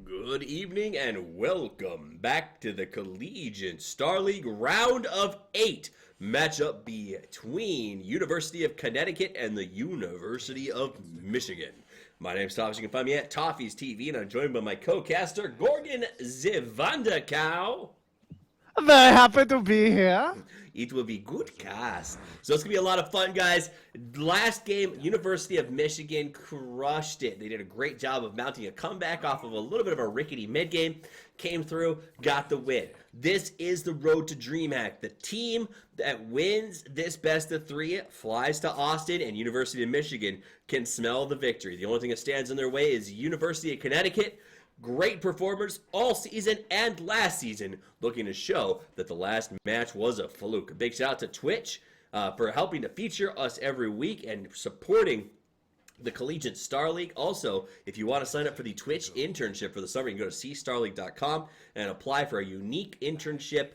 Good evening and welcome back to the Collegiate Star League Round of 8 matchup between University of Connecticut and the University of Michigan. My name's Toffees. You can find me at Toffees TV, and I'm joined by my co-caster, Gorgon Zivandakow. Very happy to be here. It will be good cast. So it's going to be a lot of fun, guys. Last game, University of Michigan crushed it. They did a great job of mounting a comeback off of a little bit of a rickety mid-game. Came through, got the win. This is the road to DreamHack. The team that wins this best of 3 flies to Austin, and University of Michigan can smell the victory. The only thing that stands in their way is University of Connecticut. Great performers all season and last season, looking to show that the last match was a fluke. A big shout out to Twitch for helping to feature us every week and supporting the Collegiate Star League. Also, if you want to sign up for the Twitch internship for the summer, you can go to cstarleague.com and apply for a unique internship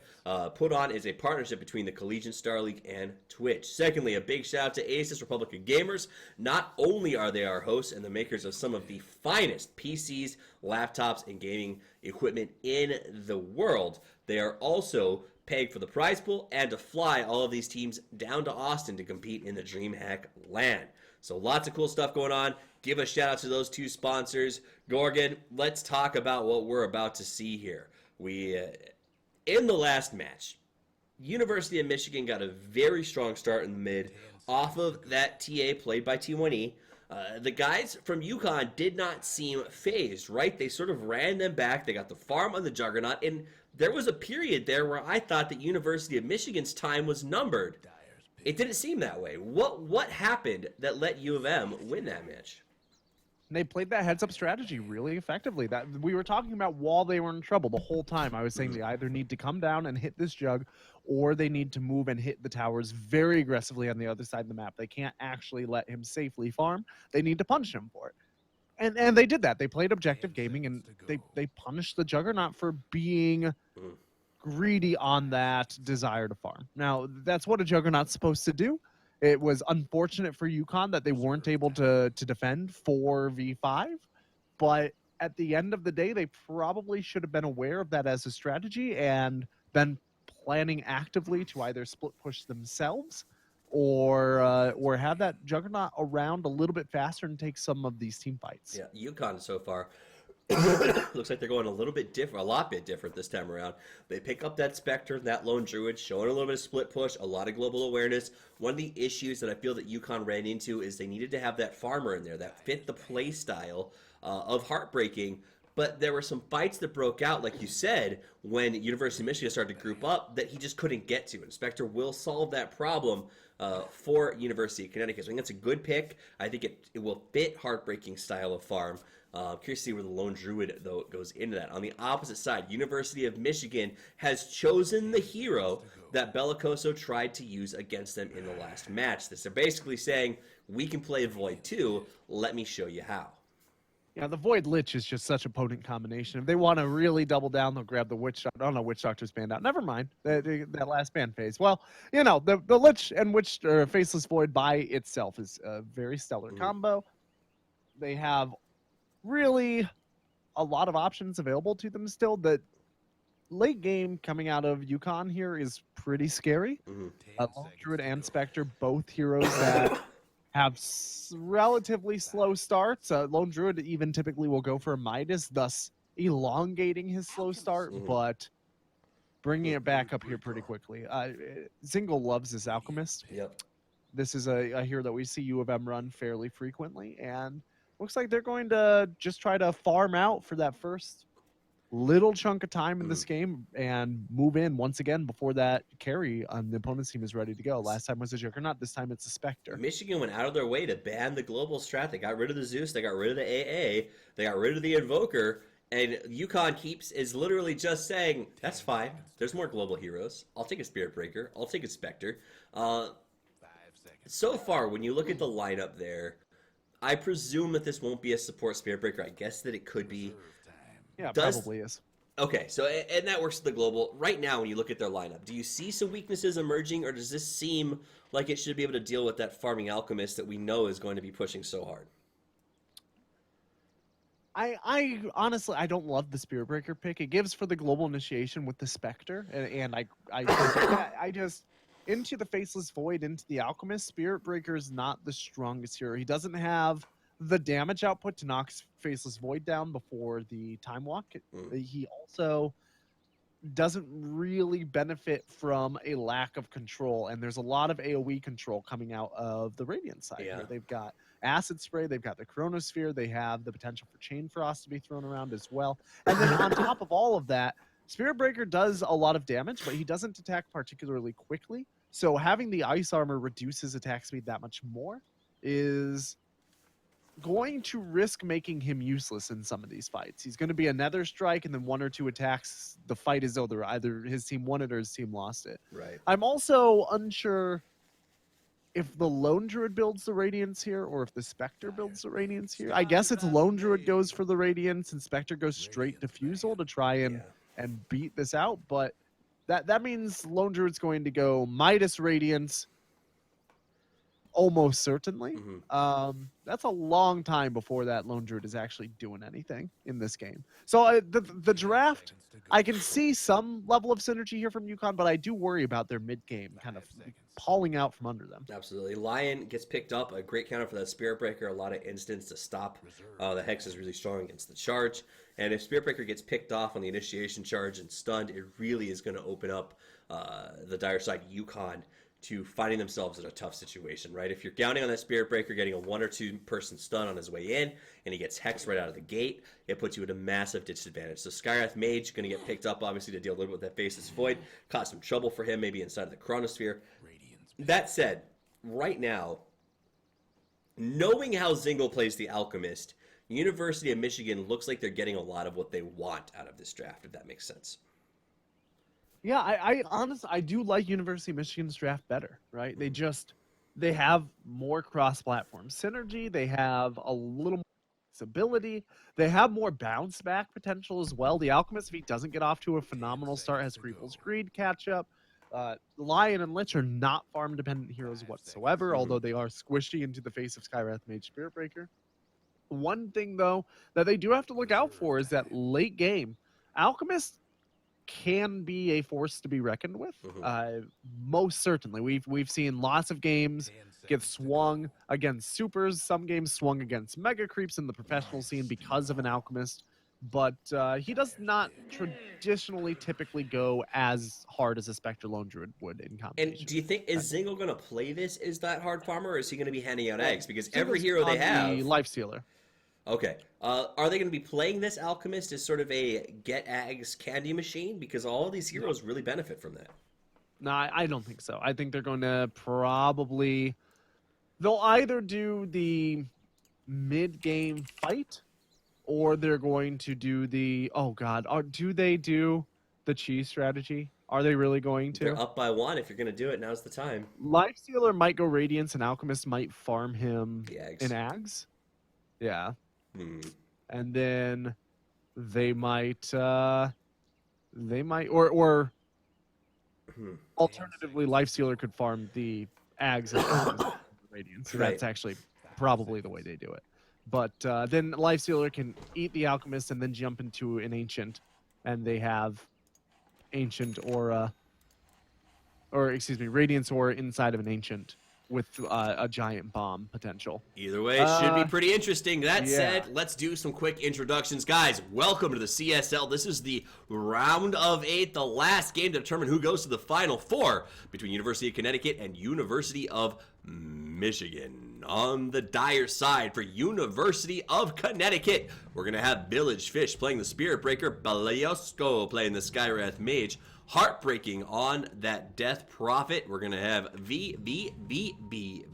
put on as a partnership between the Collegiate Star League and Twitch. Secondly, a big shout out to Asus Republic of Gamers. Not only are they our hosts and the makers of some of the finest PCs, laptops, and gaming equipment in the world, they are also paying for the prize pool and to fly all of these teams down to Austin to compete in the DreamHack LAN. So lots of cool stuff going on. Give a shout out to those two sponsors. Gorgon, let's talk about what we're about to see here. In the last match, University of Michigan got a very strong start in the mid off of that TA played by T1E. The guys from UConn did not seem phased, right? They sort of ran them back. They got the farm on the Juggernaut, and there was a period there where I thought that University of Michigan's time was numbered. It didn't seem that way. What happened that let U of M win that match? They played that heads-up strategy really effectively. That we were talking about while they were in trouble the whole time. I was saying they either need to come down and hit this jug, or they need to move and hit the towers very aggressively on the other side of the map. They can't actually let him safely farm. They need to punish him for it. And they did that. They played objective gaming, and they punished the Juggernaut for being greedy on that desire to farm. Now, that's what a Juggernaut's supposed to do. It was unfortunate for UConn that they weren't able to defend 4v5, but at the end of the day, they probably should have been aware of that as a strategy and been planning actively to either split push themselves or have that Juggernaut around a little bit faster and take some of these team fights. Yeah, UConn so far looks like they're going a lot bit different this time around. They pick up that Spectre, that Lone Druid, showing a little bit of split push, a lot of global awareness. One of the issues that I feel that UConn ran into is they needed to have that farmer in there that fit the play style of Heartbreaking. But there were some fights that broke out, like you said, when University of Michigan started to group up that he just couldn't get to. And Spectre will solve that problem for University of Connecticut. So I think that's a good pick. I think it will fit Heartbreaking style of farm. Curious to see where the Lone Druid, though, goes into that. On the opposite side, University of Michigan has chosen the hero that Bellicoso tried to use against them in the last match. They're basically saying, we can play Void too, let me show you how. Yeah, the Void Lich is just such a potent combination. If they want to really double down, they'll grab the Witch Doctor. I don't know, Witch Doctor's banned out. Never mind, that last ban phase. Well, you know, the Lich and Faceless Void by itself is a very stellar combo. They have really a lot of options available to them still. The late game coming out of UConn here is pretty scary. Lone Druid and Spectre, both heroes that have relatively slow starts. Lone Druid even typically will go for a Midas, thus elongating his slow start, but bringing it back up here pretty quickly. Zingle loves this Alchemist. Yep. This is a hero that we see U of M run fairly frequently, and looks like they're going to just try to farm out for that first little chunk of time in this game and move in once again before that carry on the opponent's team is ready to go. Last time was a Juggernaut. This time it's a Spectre. Michigan went out of their way to ban the global strat. They got rid of the Zeus. They got rid of the AA. They got rid of the Invoker. And UConn is literally just saying, that's fine. There's more global heroes. I'll take a Spirit Breaker. I'll take a Spectre. So far, when you look at the lineup there, I presume that this won't be a support Spirit Breaker. I guess that it could be. Yeah, probably is. Okay, so and that works with the global. Right now, when you look at their lineup, do you see some weaknesses emerging, or does this seem like it should be able to deal with that farming Alchemist that we know is going to be pushing so hard? I honestly I don't love the Spirit Breaker pick. It gives for the global initiation with the Spectre, and I just into the Faceless Void, into the Alchemist. Spirit Breaker is not the strongest hero. He doesn't have the damage output to knock Faceless Void down before the Time Walk. He also doesn't really benefit from a lack of control, and there's a lot of AoE control coming out of the Radiant side. Yeah. Here they've got Acid Spray, they've got the Chronosphere, they have the potential for Chain Frost to be thrown around as well. And then on top of all of that, Spirit Breaker does a lot of damage, but he doesn't attack particularly quickly. So having the Ice Armor reduce his attack speed that much more is going to risk making him useless in some of these fights. He's going to be a Nether Strike, and then 1 or 2 attacks, the fight is over. Either his team won it or his team lost it. Right. I'm also unsure if the Lone Druid builds the Radiance here or if the Spectre builds the Radiance here. I guess it's Lone Druid goes for the Radiance and Spectre goes straight Diffusal to try and beat this out, but that means Lone Druid's going to go Midas Radiance almost certainly. That's a long time before that Lone Druid is actually doing anything in this game. So the draft, I can see some level of synergy here from UConn, but I do worry about their mid-game kind of falling out from under them. Absolutely. Lion gets picked up, a great counter for that Spirit Breaker, a lot of instants to stop. The Hex is really strong against the charge, and if Spirit Breaker gets picked off on the initiation charge and stunned, it really is going to open up the dire side UConn to finding themselves in a tough situation, right? If you're counting on that Spirit Breaker getting a 1 or 2 person stun on his way in, and he gets Hex right out of the gate, it puts you at a massive disadvantage. So Skywrath Mage going to get picked up, obviously, to deal a little bit with that Faceless Void, cause some trouble for him, maybe inside of the Chronosphere. That said, right now, knowing how Zingle plays the Alchemist, University of Michigan looks like they're getting a lot of what they want out of this draft, if that makes sense. Yeah, I honestly, I do like University of Michigan's draft better, right? They have more cross-platform synergy. They have a little more flexibility. They have more bounce-back potential as well. The Alchemist, if he doesn't get off to a phenomenal start, has Creeple's Greed catch-up. Lion and Lich are not farm-dependent heroes whatsoever, although they are squishy into the face of Skywrath Mage Spirit Breaker. One thing, though, that they do have to look out for is that late game, Alchemist can be a force to be reckoned with. Most certainly. We've seen lots of games get swung against supers, some games swung against mega creeps in the professional scene because of an Alchemist, but he does not traditionally typically go as hard as a Spectre Lone Druid would in competition. And do you think, is Zingle going to play this as that hard farmer, or is he going to be handing out eggs? Because every hero they have... The Life Stealer. Okay. Are they going to be playing this Alchemist as sort of a get Ags candy machine? Because all of these heroes really benefit from that. No, I don't think so. I think they're going to probably... They'll either do the mid-game fight, or they're going to do the... Oh, God. Do they do the cheese strategy? Are they really going to? They're up by 1. If you're going to do it, now's the time. Lifestealer might go Radiance, and Alchemist might farm him Ags. in Ags. Yeah. And then they might or alternatively, Lifestealer could farm the Ags and Radiance. So that's actually probably the way they do it. But then Lifestealer can eat the Alchemist and then jump into an Ancient, and they have Ancient Aura, or excuse me, Radiance Aura inside of an Ancient with a giant bomb potential. Either way, it should be pretty interesting. That said, let's do some quick introductions. Guys, welcome to the CSL. This is the round of 8, the last game to determine who goes to the Final Four between University of Connecticut and University of Michigan. On the dire side for University of Connecticut, we're going to have Village Fish playing the Spirit Breaker, Baliosco playing the Skywrath Mage, Heartbreaking on that Death Prophet. We're going to have VVVVB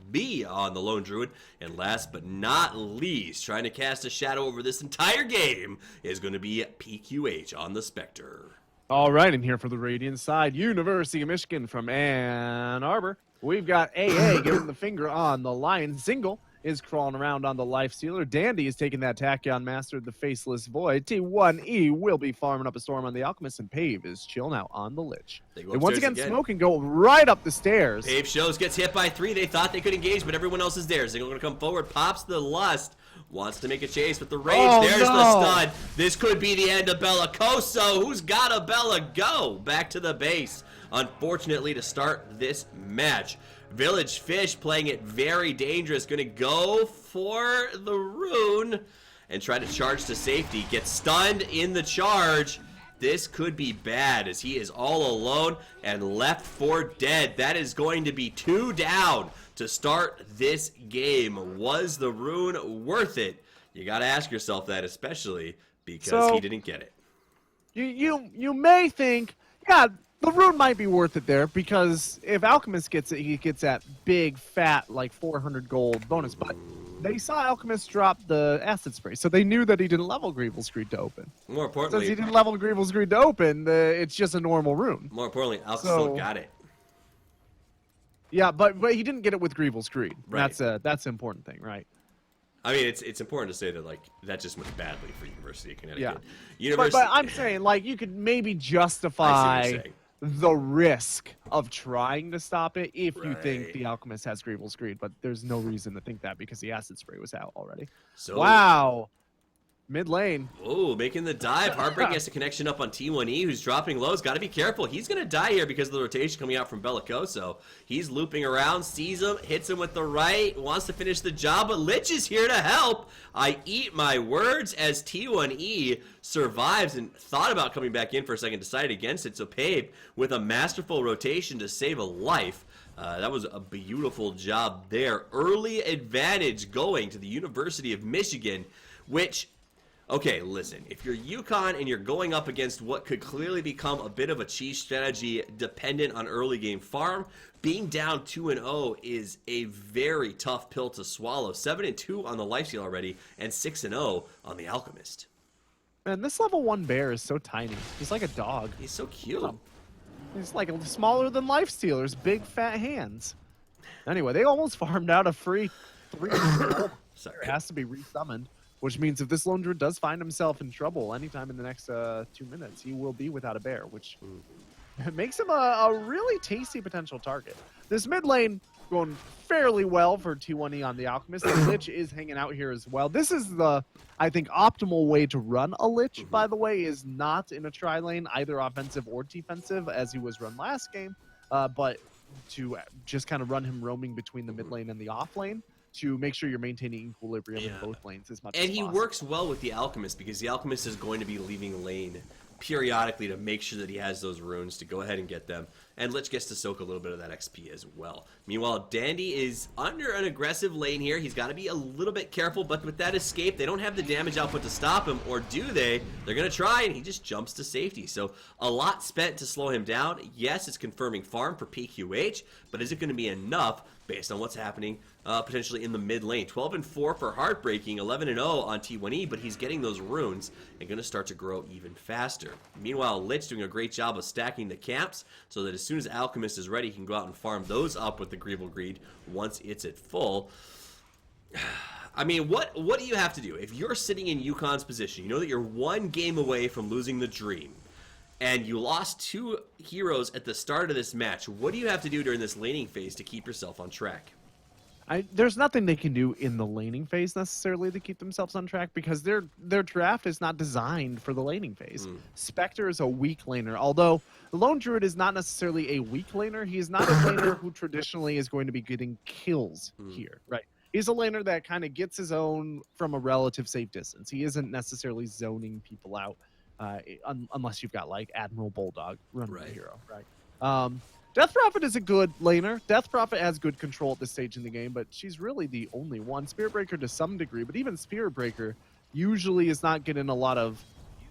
on the Lone Druid. And last but not least, trying to cast a shadow over this entire game is going to be PQH on the Spectre. All right, and here for the Radiant side, University of Michigan from Ann Arbor. We've got AA giving the finger on the Lion Zingle, is crawling around on the life stealer. Dandy is taking that Tachyon Master, the Faceless Void. T1E will be farming up a storm on the Alchemist, and Pave is chilling out on the Lich. They go They once upstairs again smoke and go right up the stairs. Pave shows, gets hit by 3. They thought they could engage, but everyone else is there. So they're going to come forward, pops the Lust, wants to make a chase with the Rage. Oh, There's no. the stun. This could be the end of Bellicoso. Who's got a Bella go? Back to the base, unfortunately, to start this match. Village Fish playing it very dangerous. Going to go for the rune and try to charge to safety. Gets stunned in the charge. This could be bad as he is all alone and left for dead. That is going to be 2 down to start this game. Was the rune worth it? You got to ask yourself that, especially because he didn't get it. You may think, yeah, the rune might be worth it there, because if Alchemist gets it, he gets that big, fat, like 400 gold bonus. But they saw Alchemist drop the acid spray, so they knew that he didn't level Greevil's Greed to open. More importantly, since he didn't level Greevil's Greed to open, it's just a normal rune. More importantly, Alchemist still got it. Yeah, but he didn't get it with Greevil's Greed. Right. That's the important thing, right? I mean, it's important to say that, like, that just went badly for University of Connecticut. Yeah. But I'm saying, like, you could maybe justify the risk of trying to stop it if you think the Alchemist has Greevil's Greed, but there's no reason to think that because the acid spray was out already. So, wow. Mid lane. Oh, making the dive. Heartbreak gets a connection up on T1E, who's dropping lows. Got to be careful. He's going to die here because of the rotation coming out from Bellicoso. He's looping around, sees him, hits him with the right, wants to finish the job, but Lich is here to help. I eat my words as T1E survives and thought about coming back in for a second, decided against it. So Pave with a masterful rotation to save a life. That was a beautiful job there. Early advantage going to the University of Michigan, which... Okay, listen, if you're UConn and you're going up against what could clearly become a bit of a cheese strategy dependent on early game farm, being down 2-0 is a very tough pill to swallow. 7-2 on the lifesteal already, and 6-0 on the Alchemist. Man, this level 1 bear is so tiny. He's like a dog. He's so cute. He's like smaller than lifestealers, big fat hands. Anyway, they almost farmed out a free 3. Sorry. It has to be resummoned. Which means if this Lone Druid does find himself in trouble anytime in the next 2 minutes, he will be without a bear, which makes him a really tasty potential target. This mid lane going fairly well for T1E on the Alchemist. The Lich is hanging out here as well. This is the, I think, optimal way to run a Lich, by the way, is not in a tri-lane, either offensive or defensive, as he was run last game, but to just kind of run him roaming between the mid lane and the off lane, to make sure you're maintaining equilibrium in both lanes as much as possible. And he works well with the Alchemist because the Alchemist is going to be leaving lane periodically to make sure that he has those runes to go ahead and get them. And Lich gets to soak a little bit of that XP as well. Meanwhile, Dandy is under an aggressive lane here. He's got to be a little bit careful, but with that escape, they don't have the damage output to stop him, or do they? They're going to try, and he just jumps to safety. So a lot spent to slow him down. Yes, it's confirming farm for PQH, but is it going to be enough based on what's happening potentially in the mid lane? 12-4 for Heartbreaking, 11-0 on T1E, but he's getting those runes and going to start to grow even faster. Meanwhile, Lich doing a great job of stacking the camps so that as soon as Alchemist is ready, he can go out and farm those up with the Greevel Greed once it's at full. I mean, what do you have to do? If you're sitting in UConn's position, you know that you're 1 game away from losing the dream, and you lost 2 heroes at the start of this match. What do you have to do during this laning phase to keep yourself on track? There's nothing they can do in the laning phase necessarily to keep themselves on track because their draft is not designed for the laning phase. Spectre is a weak laner, although the Lone Druid is not necessarily a weak laner. He is not a laner who traditionally is going to be getting kills here, right? He's a laner that kind of gets his own from a relative safe distance. He isn't necessarily zoning people out unless you've got like Admiral Bulldog running the hero, right? Death Prophet is a good laner. Death Prophet has good control at this stage in the game, but she's really the only one. Spirit Breaker to some degree, but even Spirit Breaker usually is not getting a lot of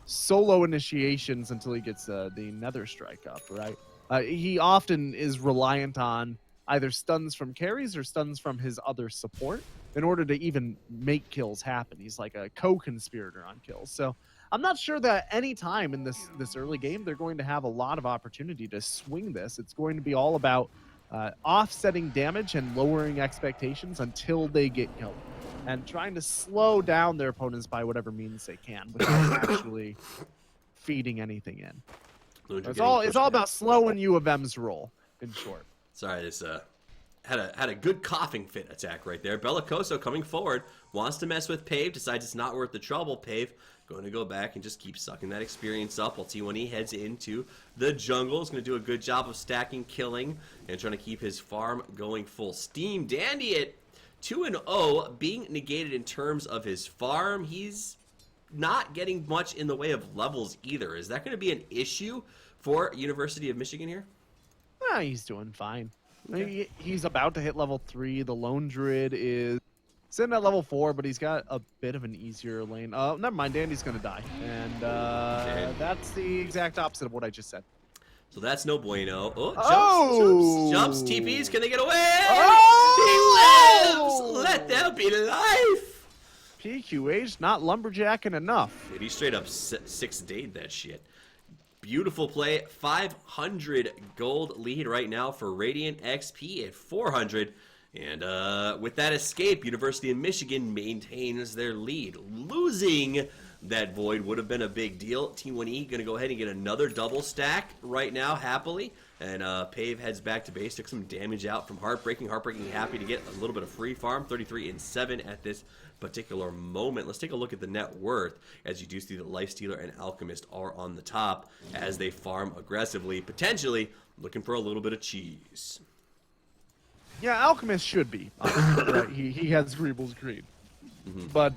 solo initiations until he gets the Nether Strike up, right? He often is reliant on either stuns from carries or stuns from his other support in order to even make kills happen. He's like a co-conspirator on kills. So I'm not sure that any time in this early game they're going to have a lot of opportunity to swing this. It's going to be all about offsetting damage and lowering expectations until they get killed, and trying to slow down their opponents by whatever means they can without actually feeding anything in. It's all about slowing U of M's roll, in short. Sorry, this had a good coughing fit attack right there. Bellicoso coming forward, wants to mess with Pave, decides it's not worth the trouble. Pave going to go back and just keep sucking that experience up while T1E heads into the jungle. Is going to do a good job of stacking, killing, and trying to keep his farm going full steam. Dandy at 2-0, being negated in terms of his farm. He's not getting much in the way of levels either. Is that going to be an issue for University of Michigan here? He's doing fine. Okay. He's about to hit level 3. The Lone Druid is sitting at level 4, but he's got a bit of an easier lane. Never mind, Dandy's going to die. And that's the exact opposite of what I just said. So that's no bueno. Oh, jumps, TPs. Can they get away? Oh! He lives! Let there be life! PQH not lumberjacking enough. Dude, he straight up 6-dayed that shit. Beautiful play. 500 gold lead right now for Radiant XP at 400. And with that escape, University of Michigan maintains their lead. Losing that Void would have been a big deal. T1E going to go ahead and get another double stack right now, happily. And Pave heads back to base, took some damage out from Heartbreaking. Heartbreaking happy to get a little bit of free farm, 33-7 at this particular moment. Let's take a look at the net worth, as you do see that Lifestealer and Alchemist are on the top as they farm aggressively, potentially looking for a little bit of cheese. Yeah, Alchemist should be. Right? He has Greeble's Greed. But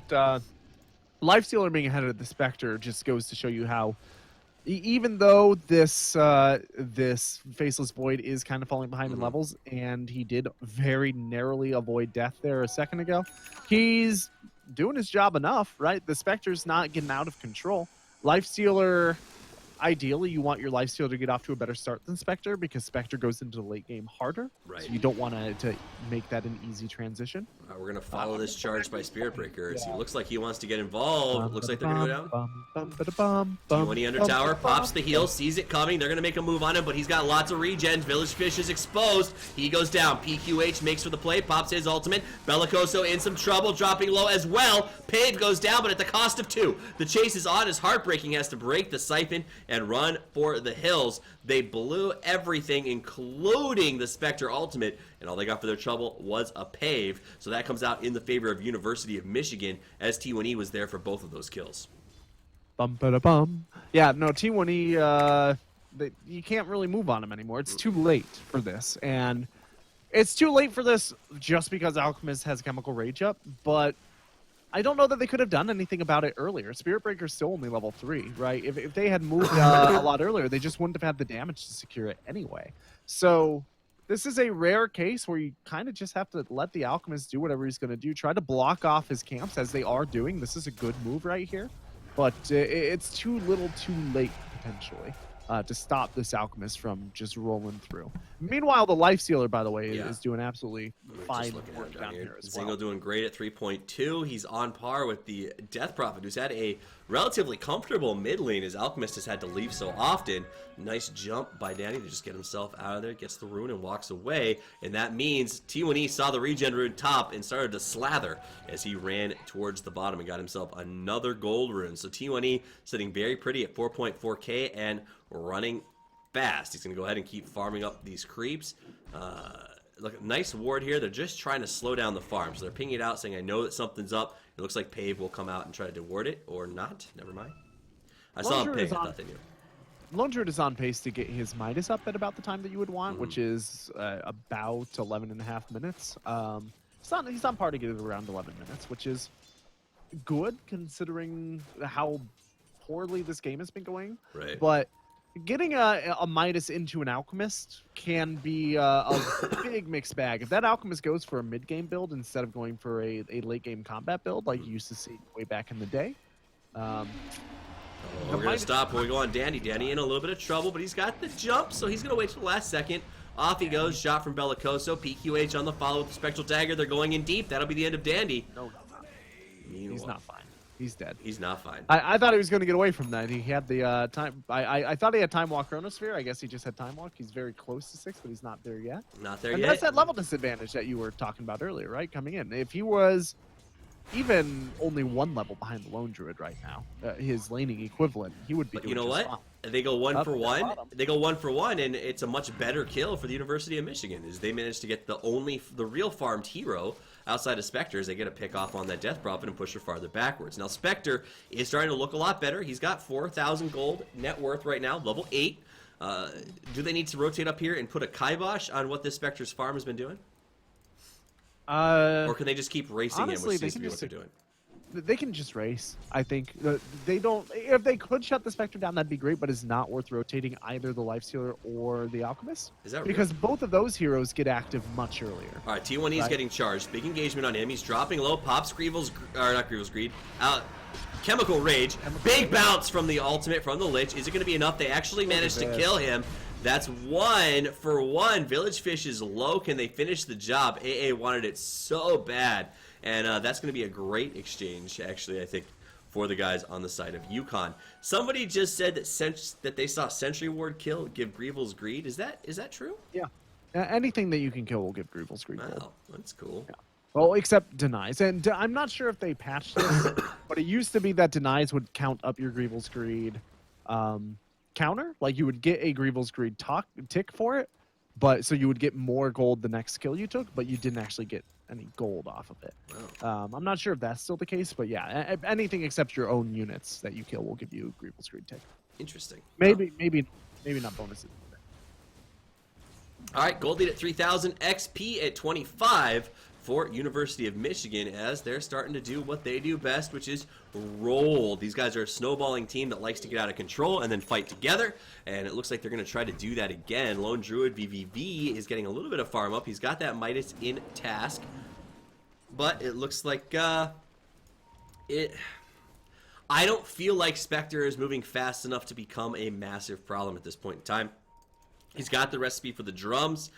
Lifestealer being ahead of the Spectre just goes to show you how, even though this Faceless Void is kind of falling behind in levels, and he did very narrowly avoid death there a second ago, he's doing his job enough, right? The Spectre's not getting out of control. Lifestealer, ideally, you want your Lifestealer to get off to a better start than Spectre, because Spectre goes into the late game harder. Right. So you don't want to make that an easy transition. We're going to follow this charge by Spirit Breaker. He looks like he wants to get involved. Looks like they're going to go down. T1E under tower, pops the heal, sees it coming. They're going to make a move on him, but he's got lots of regen. Village Fish is exposed. He goes down. PQH makes for the play, pops his ultimate. Bellicoso in some trouble, dropping low as well. Pave goes down, but at the cost of 2. The chase is on as Heartbreaking has to break the siphon and run for the hills. They blew everything, including the Spectre ultimate, and all they got for their trouble was a Pave. So that comes out in the favor of University of Michigan, as T1E was there for both of those kills. Bum. Yeah, no, T1E, you can't really move on him anymore. It's too late for this, and it's too late for this just because Alchemist has Chemical Rage up, but I don't know that they could have done anything about it earlier. Spirit Breaker's still only level 3, right? If they had moved a lot earlier, they just wouldn't have had the damage to secure it anyway. So this is a rare case where you kind of just have to let the Alchemist do whatever he's going to do. Try to block off his camps, as they are doing. This is a good move right here. But it's too little too late, potentially, to stop this Alchemist from just rolling through. Meanwhile, the Lifestealer, by the way, is doing absolutely fine work down here as well. Zingo doing great at 3.2. He's on par with the Death Prophet, who's had a relatively comfortable mid lane, as Alchemist has had to leave so often. Nice jump by Danny to just get himself out of there, gets the rune and walks away. And that means T1E saw the regen rune top and started to slather as he ran towards the bottom and got himself another gold rune. So T1E sitting very pretty at 4.4k and running fast. He's going to go ahead and keep farming up these creeps. Look, nice ward here. They're just trying to slow down the farm. So they're pinging it out, saying, I know that something's up. It looks like Pave will come out and try to ward it, or not. Never mind. I saw him ping. I thought they knew. Lone Druid is on pace to get his Midas up at about the time that you would want, which is about 11.5 minutes. He's on par to get it around 11 minutes, which is good considering how poorly this game has been going. Right. But getting a Midas into an Alchemist can be a big mixed bag. If that Alchemist goes for a mid-game build instead of going for a late-game combat build like you used to see way back in the day. We're going to stop when we go on Dandy. Dandy in a little bit of trouble, but he's got the jump, so he's going to wait till the last second. Off he goes, shot from Bellicoso. PQH on the follow with the Spectral Dagger. They're going in deep. That'll be the end of Dandy. No, he's not fine. He's dead. He's not fine. I thought he was going to get away from that. He had the time. I thought he had Time Walk Chronosphere. I guess he just had Time Walk. He's very close to 6, but he's not there yet. Not there and yet. That's that level disadvantage that you were talking about earlier, right? Coming in. If he was even only 1 level behind the Lone Druid right now, his laning equivalent, he would be But doing you know just what? fine. They go one Up for and one. bottom. They go 1 for 1, and it's a much better kill for the University of Michigan. Is they managed to get the real farmed hero outside of Spectre. As they get a pick off on that Death Prophet and push her farther backwards. Now Spectre is starting to look a lot better. He's got 4,000 gold net worth right now, level 8. Do they need to rotate up here and put a kibosh on what this Spectre's farm has been doing? Or can they just keep racing honestly, him, which seems to be what they're doing? They can just race. I think they don't. If they could shut the Spectre down, that'd be great. But it's not worth rotating either the Lifestealer or the Alchemist. Is that because both of those heroes get active much earlier. All right, T1E's getting charged. Big engagement on him. He's dropping low. Pops Greevil's, or not Greevil's Greed. Chemical Rage. Big bounce from the ultimate from the Lich. Is it going to be enough? They actually managed to kill him. That's 1 for 1. Village Fish is low. Can they finish the job? AA wanted it so bad. And that's going to be a great exchange, actually, I think, for the guys on the side of UConn. Somebody just said that they saw Sentry Ward kill, give Greevil's Greed. Is that true? Yeah. Anything that you can kill will give Greevil's Greed. Wow, that's cool. Yeah. Well, except denies. And I'm not sure if they patched this, but it used to be that denies would count up your Greevil's Greed counter. Like, you would get a Greevil's Greed tick for it, but so you would get more gold the next skill you took, but you didn't actually get any gold off of it. Wow. I'm not sure if that's still the case, but yeah, anything except your own units that you kill will give you Greevil's Greed tick. Interesting. Maybe not bonuses. All right, gold lead at 3,000, XP at 25 for University of Michigan as they're starting to do what they do best, which is roll. These guys are a snowballing team that likes to get out of control and then fight together, and it looks like they're going to try to do that again. Lone Druid VVV is getting a little bit of farm up. He's got that Midas in task, but it looks like I don't feel like Spectre is moving fast enough to become a massive problem at this point in time. He's got the recipe for the drums,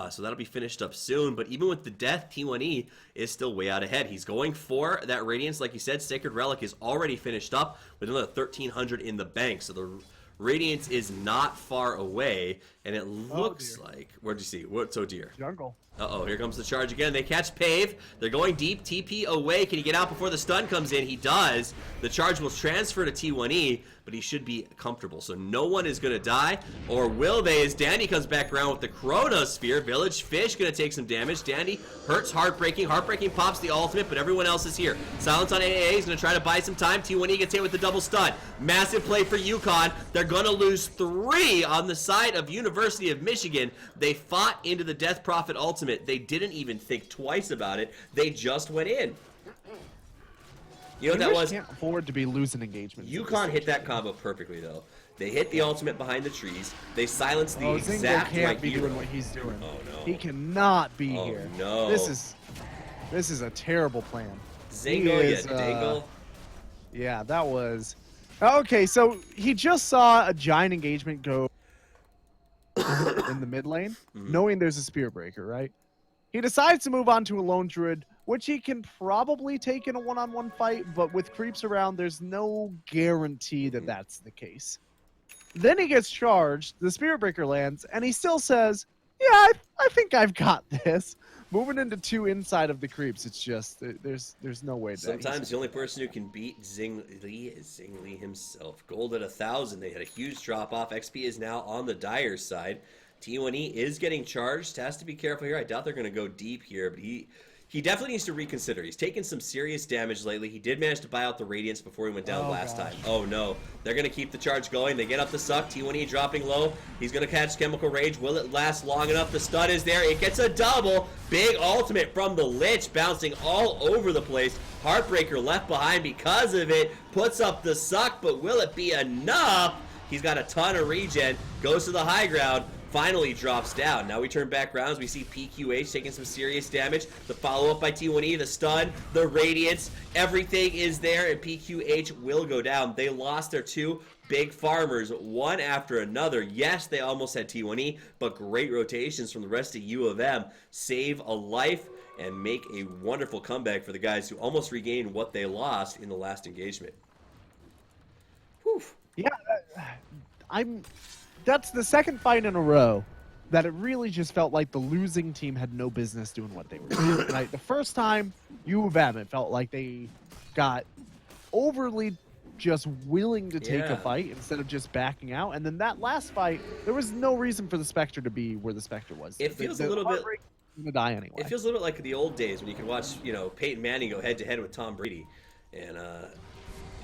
so that'll be finished up soon. But even with the death, T1E is still way out ahead. He's going for that Radiance. Like you said, Sacred Relic is already finished up with another 1,300 in the bank. So the Radiance is not far away. And it looks like... Where'd you see? What's so dear? Jungle. Uh-oh, here comes the charge again. They catch Pave. They're going deep. TP away. Can he get out before the stun comes in? He does. The charge will transfer to T1E, but he should be comfortable. So no one is going to die. Or will they as Dandy comes back around with the Chronosphere. Village Fish going to take some damage. Dandy hurts Heartbreaking. Heartbreaking pops the ultimate, but everyone else is here. Silence on AA is going to try to buy some time. T1E gets hit with the double stun. Massive play for UConn. They're going to lose 3 on the side of University of Michigan. They fought into the Death Prophet ultimate. They didn't even think twice about it. They just went in. You know what that was? Can't afford to be losing engagement. UConn hit that combo perfectly, though. They hit the ultimate behind the trees. They silenced the exact can't right be hero. doing what he's doing. Oh no. He cannot be here. No. This is a terrible plan. Zingle, you dingle. Yeah, that was... Okay, so he just saw a giant engagement go in the mid lane, knowing there's a Spear Breaker, right? He decides to move on to a Lone Druid, which he can probably take in a one-on-one fight, but with creeps around, there's no guarantee that that's the case. Then he gets charged, the Spirit Breaker lands, and he still says, yeah, I think I've got this. Moving into 2 inside of the creeps, it's just, there's no way that Sometimes the only person who can beat Zingli is Zingli himself. Gold at 1,000. They had a huge drop-off. XP is now on the Dire side. T1E is getting charged. Has to be careful here. I doubt they're going to go deep here, but he definitely needs to reconsider. He's taken some serious damage lately. He did manage to buy out the Radiance before he went down last time. Oh no. They're going to keep the charge going. They get up the suck. T1E dropping low. He's going to catch Chemical Rage. Will it last long enough? The stun is there. It gets a double. Big ultimate from the Lich, bouncing all over the place. Heartbreaker left behind because of it. Puts up the suck, but will it be enough? He's got a ton of regen. Goes to the high ground. Finally drops down. Now we turn back rounds. We see PQH taking some serious damage. The follow-up by T1E, the stun, the Radiance, everything is there, and PQH will go down. They lost their 2 big farmers, one after another. Yes, they almost had T1E, but great rotations from the rest of U of M. Save a life, and make a wonderful comeback for the guys who almost regained what they lost in the last engagement. Whew. Yeah, that's the second fight in a row that it really just felt like the losing team had no business doing what they were doing. Right? The first time, U of M, it felt like they got overly just willing to take a fight instead of just backing out. And then that last fight, there was no reason for the Spectre to be where the Spectre was. It feels a little bit gonna die anyway. It feels a little bit like the old days when you could watch, Peyton Manning go head-to-head with Tom Brady, and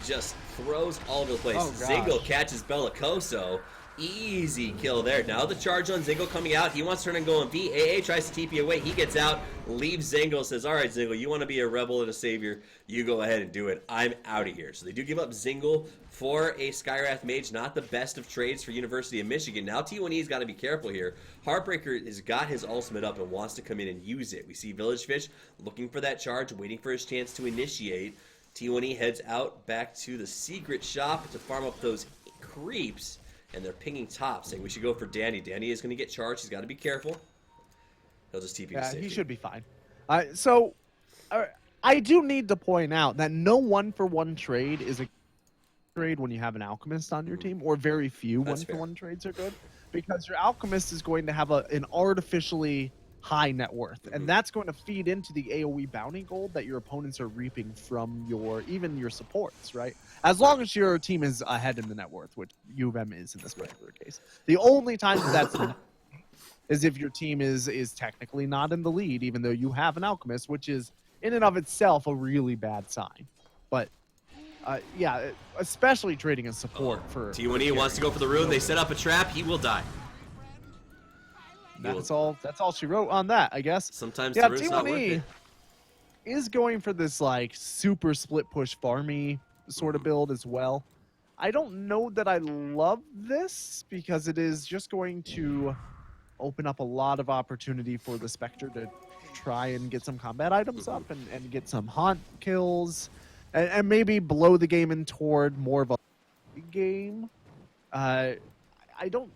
just throws all over the place. Oh, Zingle catches Bellicoso. Easy kill there. Now the charge on Zingle coming out. He wants to turn and go on B. AA tries to TP away. He gets out, leaves Zingle, says, all right, Zingle, you want to be a rebel and a savior. You go ahead and do it. I'm out of here. So they do give up Zingle for a Skywrath Mage. Not the best of trades for University of Michigan. Now T1E's got to be careful here. Heartbreaker has got his ultimate up and wants to come in and use it. We see Village Fish looking for that charge, waiting for his chance to initiate. T1E heads out back to the secret shop to farm up those creeps. And they're pinging top, saying we should go for Danny. Danny is going to get charged. He's got to be careful. He'll just TP to safety. He should be fine. I do need to point out that no one-for-one trade is a trade when you have an Alchemist on your team, or very few one-for-one trades are good, because your Alchemist is going to have an artificially high net worth, and that's going to feed into the AoE bounty gold that your opponents are reaping from even your supports, right? As long as your team is ahead in the net worth, which U of M is in this particular case. The only time that's not is if your team is technically not in the lead, even though you have an Alchemist, which is in and of itself a really bad sign. But yeah, especially trading a support for T1E wants to go for the rune. They set up a trap. He will die. That's all she wrote on that, I guess. Sometimes the rune's not worth T1E it. is going for this like super split push farmy sort of build as well. I don't know that I love this because it is just going to open up a lot of opportunity for the Spectre to try and get some combat items up and get some haunt kills and maybe blow the game in toward more of a game. I don't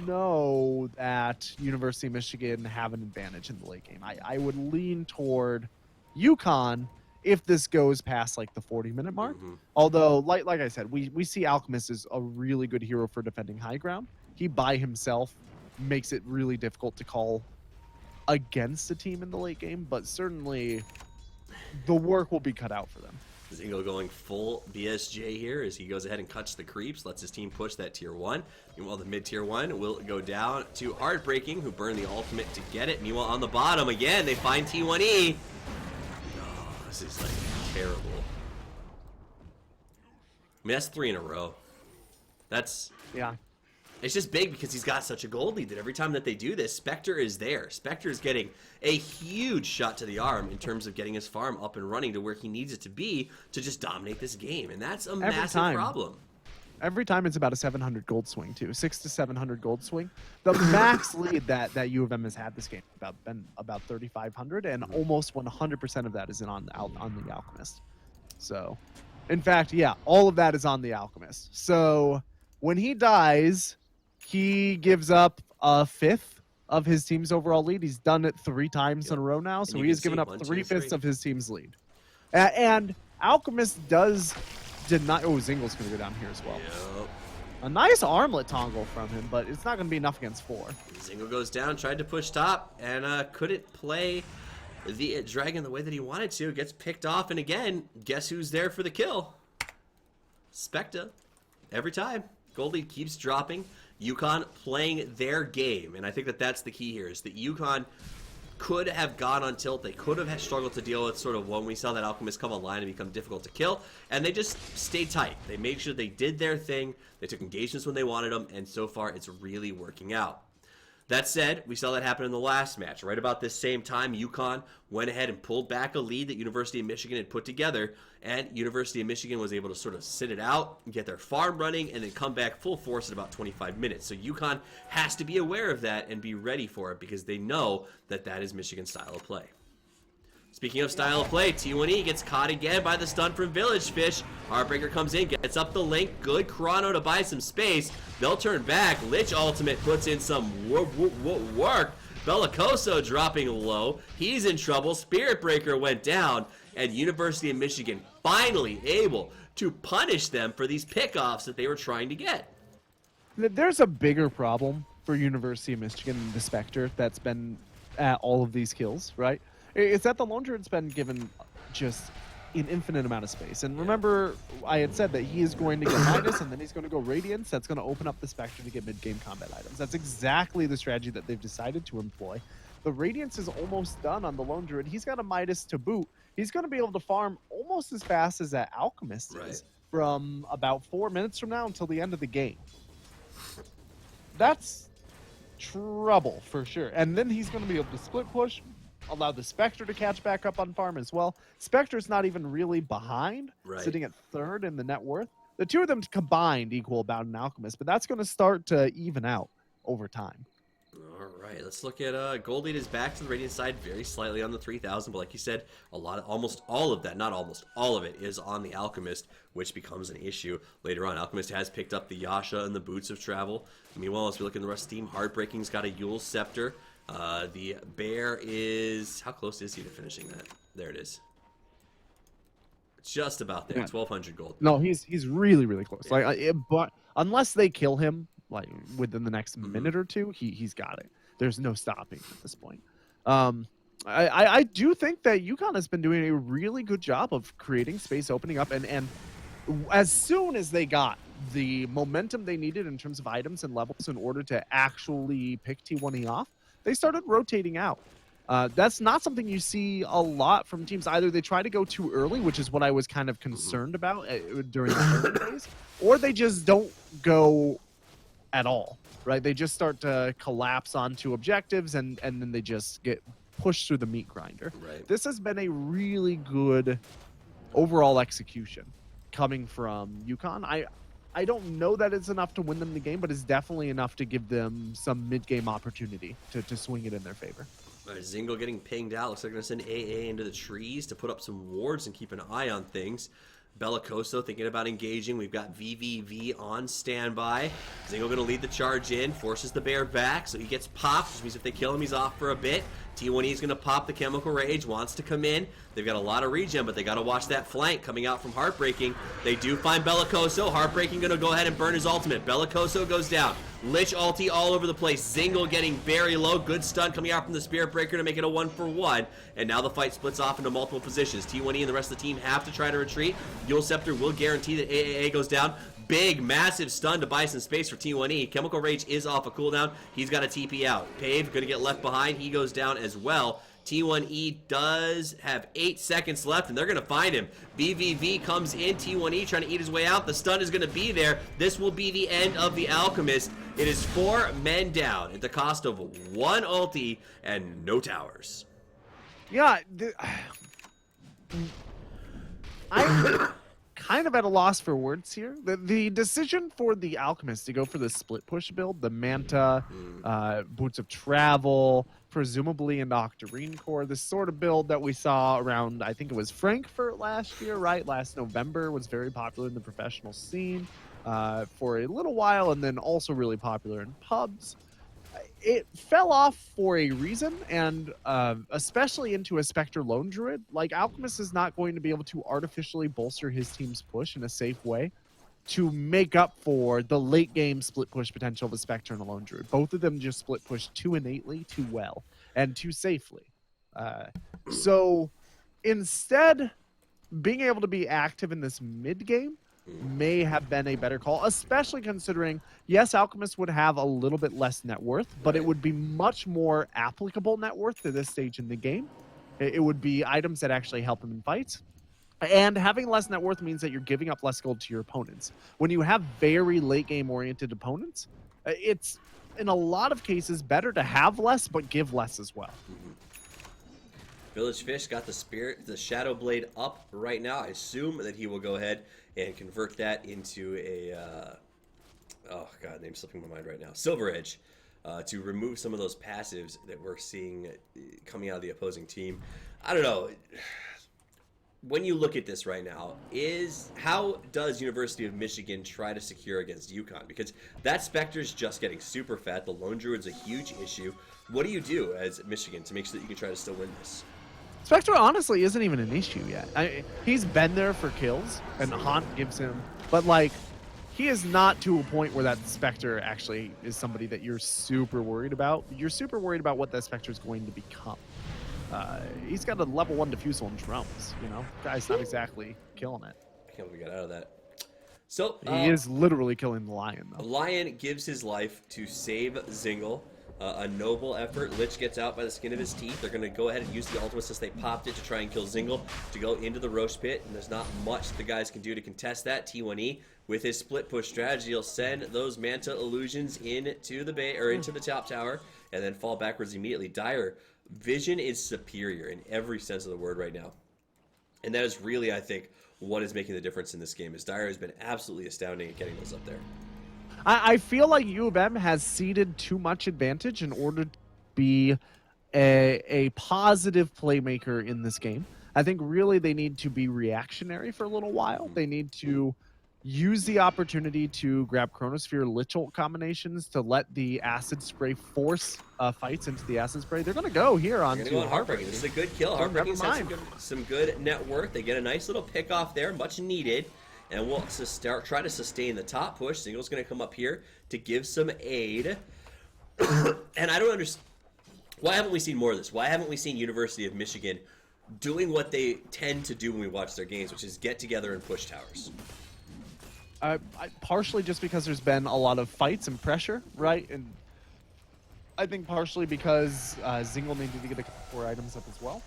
know that University of Michigan have an advantage in the late game. I would lean toward UConn if this goes past like the 40-minute mark. Although, like I said, we see Alchemist is a really good hero for defending high ground. He by himself makes it really difficult to call against a team in the late game, but certainly the work will be cut out for them. Zingle going full BSJ here as he goes ahead and cuts the creeps, lets his team push that tier 1. Meanwhile, the mid-tier 1 will go down to Heartbreaking, who burned the ultimate to get it. Meanwhile, on the bottom, again, they find T1E. Oh, this is, like, terrible. I mean, that's 3 in a row. That's... Yeah. It's just big because he's got such a gold lead that every time that they do this, Spectre is there. Spectre is getting a huge shot to the arm in terms of getting his farm up and running to where he needs it to be to just dominate this game. And that's a massive problem. Every time it's about a 700 gold swing, too. 600 to 700 gold swing. The max lead that U of M has had this game been about 3,500, and almost 100% of that is on the Alchemist. So, in fact, yeah, all of that is on the Alchemist. So, when he dies, he gives up a fifth of his team's overall lead. He's done it 3 times in a row now, so he has given up 3/5 of his team's lead. And Alchemist does deny... Oh, Zingle's going to go down here as well. Yep. A nice armlet toggle from him, but it's not going to be enough against 4. Zingle goes down, tried to push top, and couldn't play the dragon the way that he wanted to. Gets picked off, and again, guess who's there for the kill? Spectre. Every time. Gold lead keeps dropping. UConn playing their game, and I think that that's the key here, is that UConn could have gone on tilt. They could have struggled to deal with sort of when we saw that Alchemist come online and become difficult to kill, and they just stayed tight. They made sure they did their thing. They took engagements when they wanted them, and so far it's really working out. That said, we saw that happen in the last match. Right about this same time, UConn went ahead and pulled back a lead that University of Michigan had put together, and University of Michigan was able to sort of sit it out, get their farm running, and then come back full force at about 25 minutes. So UConn has to be aware of that and be ready for it because they know that that is Michigan's style of play. Speaking of style of play, T1E gets caught again by the stun from Village Fish. Heartbreaker comes in, gets up the link. Good chrono to buy some space. They'll turn back. Lich ultimate puts in some work. Bellicoso dropping low. He's in trouble. Spirit Breaker went down, and University of Michigan finally able to punish them for these pickoffs that they were trying to get. There's a bigger problem for University of Michigan than the Spectre that's been at all of these kills, right? It's that the Lone Druid's been given just an infinite amount of space. And remember, I had said that he is going to get Midas, and then he's going to go Radiance. That's going to open up the Spectre to get mid-game combat items. That's exactly the strategy that they've decided to employ. The Radiance is almost done on the Lone Druid. He's got a Midas to boot. He's going to be able to farm almost as fast as that Alchemist is from about 4 minutes from now until the end of the game. That's trouble for sure. And then he's going to be able to split push, allow the Spectre to catch back up on farm as well. Spectre's not even really behind, sitting at third in the net worth. The two of them combined equal about an Alchemist, but that's going to start to even out over time. All right, let's look at gold lead is back to the Radiant side very slightly on the 3,000, but like you said, almost all of that, not almost all of it, is on the Alchemist, which becomes an issue later on. Alchemist has picked up the Yasha and the Boots of Travel. Meanwhile, as we look in the rest of the team, Heartbreaking's got a Yule Scepter. The Bear is, how close is he to finishing that? There it is. Just about there, 1,200 gold. No, he's really, really close. But unless they kill him, like within the next minute or two, he's got it. There's no stopping at this point. I do think that UConn has been doing a really good job of creating space, opening up, and as soon as they got the momentum they needed in terms of items and levels in order to actually pick T1E off, they started rotating out. That's not something you see a lot from teams. Either they try to go too early, which is what I was kind of concerned about during the early days, or they just don't go at all, right? They just start to collapse onto objectives, and then they just get pushed through the meat grinder. Right. This has been a really good overall execution coming from UConn. I don't know that it's enough to win them the game, but it's definitely enough to give them some mid-game opportunity to swing it in their favor. All right, Zingo getting pinged out. Looks like they're going to send AA into the trees to put up some wards and keep an eye on things. Bellicoso thinking about engaging. We've got VVV on standby. Zingo going to lead the charge in, forces the Bear back, so he gets popped, which means if they kill him, he's off for a bit. T1E is going to pop the Chemical Rage, wants to come in. They've got a lot of regen, but they got to watch that flank coming out from Heartbreaking. They do find Bellicoso. Heartbreaking going to go ahead and burn his ultimate. Bellicoso goes down. Lich ulti all over the place. Zingle getting very low. Good stun coming out from the Spirit Breaker to make it a 1-for-1. And now the fight splits off into multiple positions. T1E and the rest of the team have to try to retreat. Yule Scepter will guarantee that AAA goes down. Big, massive stun to buy some space for T1E. Chemical Rage is off a cooldown. He's got a TP out. Pave going to get left behind. He goes down as well. T1E does have 8 seconds left, and they're going to find him. BVV comes in. T1E trying to eat his way out. The stun is going to be there. This will be the end of the Alchemist. It is 4 men down at the cost of 1 ulti and no towers. Yeah, I'm kind of at a loss for words here. The decision for the Alchemist to go for the split push build, the Manta, Boots of Travel, presumably an Octarine Core, this sort of build that we saw around, I think it was Frankfurt last year, right? Last November, was very popular in the professional scene for a little while, and then also really popular in pubs. It fell off for a reason, and especially into a Spectre Lone Druid. Like, Alchemist is not going to be able to artificially bolster his team's push in a safe way to make up for the late game split push potential of a Spectre and a Lone Druid. Both of them just split push too innately, too well, and too safely. So instead, being able to be active in this mid game may have been a better call, especially considering, yes, Alchemist would have a little bit less net worth, but it would be much more applicable net worth to this stage in the game. It would be items that actually help them in fights. And having less net worth means that you're giving up less gold to your opponents. When you have very late game oriented opponents, it's in a lot of cases better to have less but give less as well. Village Fish got the Shadow Blade up right now. I assume that he will go ahead and convert that into a oh god, name's slipping my mind right now. Silver Edge, to remove some of those passives that we're seeing coming out of the opposing team. I don't know. when you look at this right now, how does University of Michigan try to secure against UConn? Because that Spectre's just getting super fat. The Lone Druid's a huge issue. What do you do as Michigan to make sure that you can try to still win this? Spectre honestly isn't even an issue yet. He's been there for kills, and Haunt gives him, but like, he is not to a point where that Spectre actually is somebody that you're super worried about. You're super worried about what that Spectre is going to become. He's got a level 1 diffusal and drums, you know? Guy's not exactly killing it. I can't believe we got out of that. So he is literally killing the Lion, though. Lion gives his life to save Zingle. A noble effort. Lich gets out by the skin of his teeth. They're going to go ahead and use the ultimate since they popped it to try and kill Zingle to go into the Roche pit, and there's not much the guys can do to contest that. T1E, with his split push strategy, he'll send those Manta illusions into the top tower and then fall backwards immediately. Dire vision is superior in every sense of the word right now, and that is really, I think, what is making the difference in this game. Is Dire has been absolutely astounding at getting those up there. I feel like U of M has ceded too much advantage in order to be a positive playmaker in this game. I think really they need to be reactionary for a little while. They need to use the opportunity to grab Chronosphere Lich ult combinations to let the Acid Spray force fights into the Acid Spray. They're going to go here on They're going to go on Heartbreaking. This is a good kill. Heartbreaking has some good net worth. They get a nice little pick off there, much needed. And we'll try to sustain the top push. Zingle's going to come up here to give some aid. And I don't understand. Why haven't we seen more of this? Why haven't we seen University of Michigan doing what they tend to do when we watch their games, which is get together and push towers? Partially just because there's been a lot of fights and pressure, right? And I think partially because Zingle needed to get a couple more items up as well.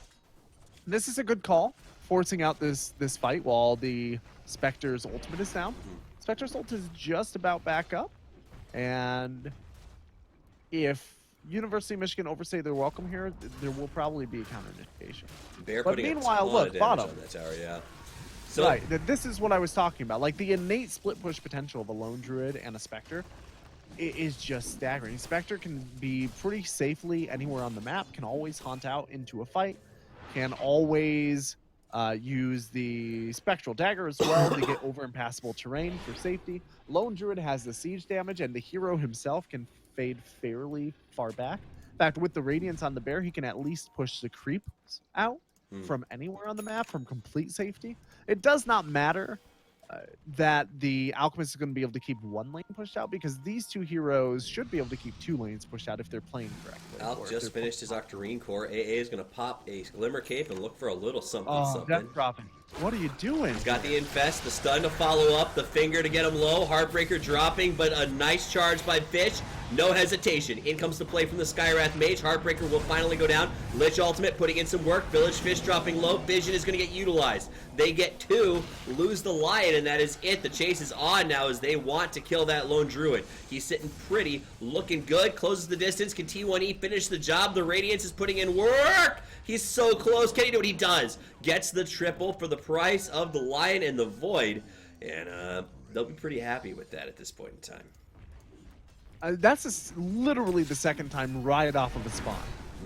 This is a good call, forcing out this fight while the Spectre's ultimate is down. Spectre's ult is just about back up, and if University of Michigan overstay their welcome here, there will probably be a counter initiation. But meanwhile, look, bottom. On that tower, yeah. So, right, this is what I was talking about. Like, the innate split push potential of a Lone Druid and a Spectre is just staggering. Spectre can be pretty safely anywhere on the map, can always haunt out into a fight, can always use the Spectral Dagger as well to get over impassable terrain for safety. Lone Druid has the siege damage, and the hero himself can fade fairly far back. In fact, with the Radiance on the Bear, he can at least push the creeps out from anywhere on the map, from complete safety. It does not matter that the Alchemist is going to be able to keep one lane pushed out, because these two heroes should be able to keep 2 lanes pushed out if they're playing correctly. Alc just finished his Octarine core. AA is going to pop a Glimmer Cape and look for a little something. Death Prophet. What are you doing? He's got the Infest, the stun to follow up, the finger to get him low, Heartbreaker dropping, but a nice charge by Fish. No hesitation. In comes the play from the Skywrath Mage. Heartbreaker will finally go down. Lich ultimate putting in some work. Village Fish dropping low. Vision is going to get utilized. They get 2, lose the Lion, and that is it. The chase is on now as they want to kill that Lone Druid. He's sitting pretty, looking good, closes the distance. Can T1E finish the job? The Radiance is putting in work. He's so close. Can he do what he does? Gets the triple for the price of the Lion and the Void, and they'll be pretty happy with that at this point in time. That's literally the second time right off of a spawn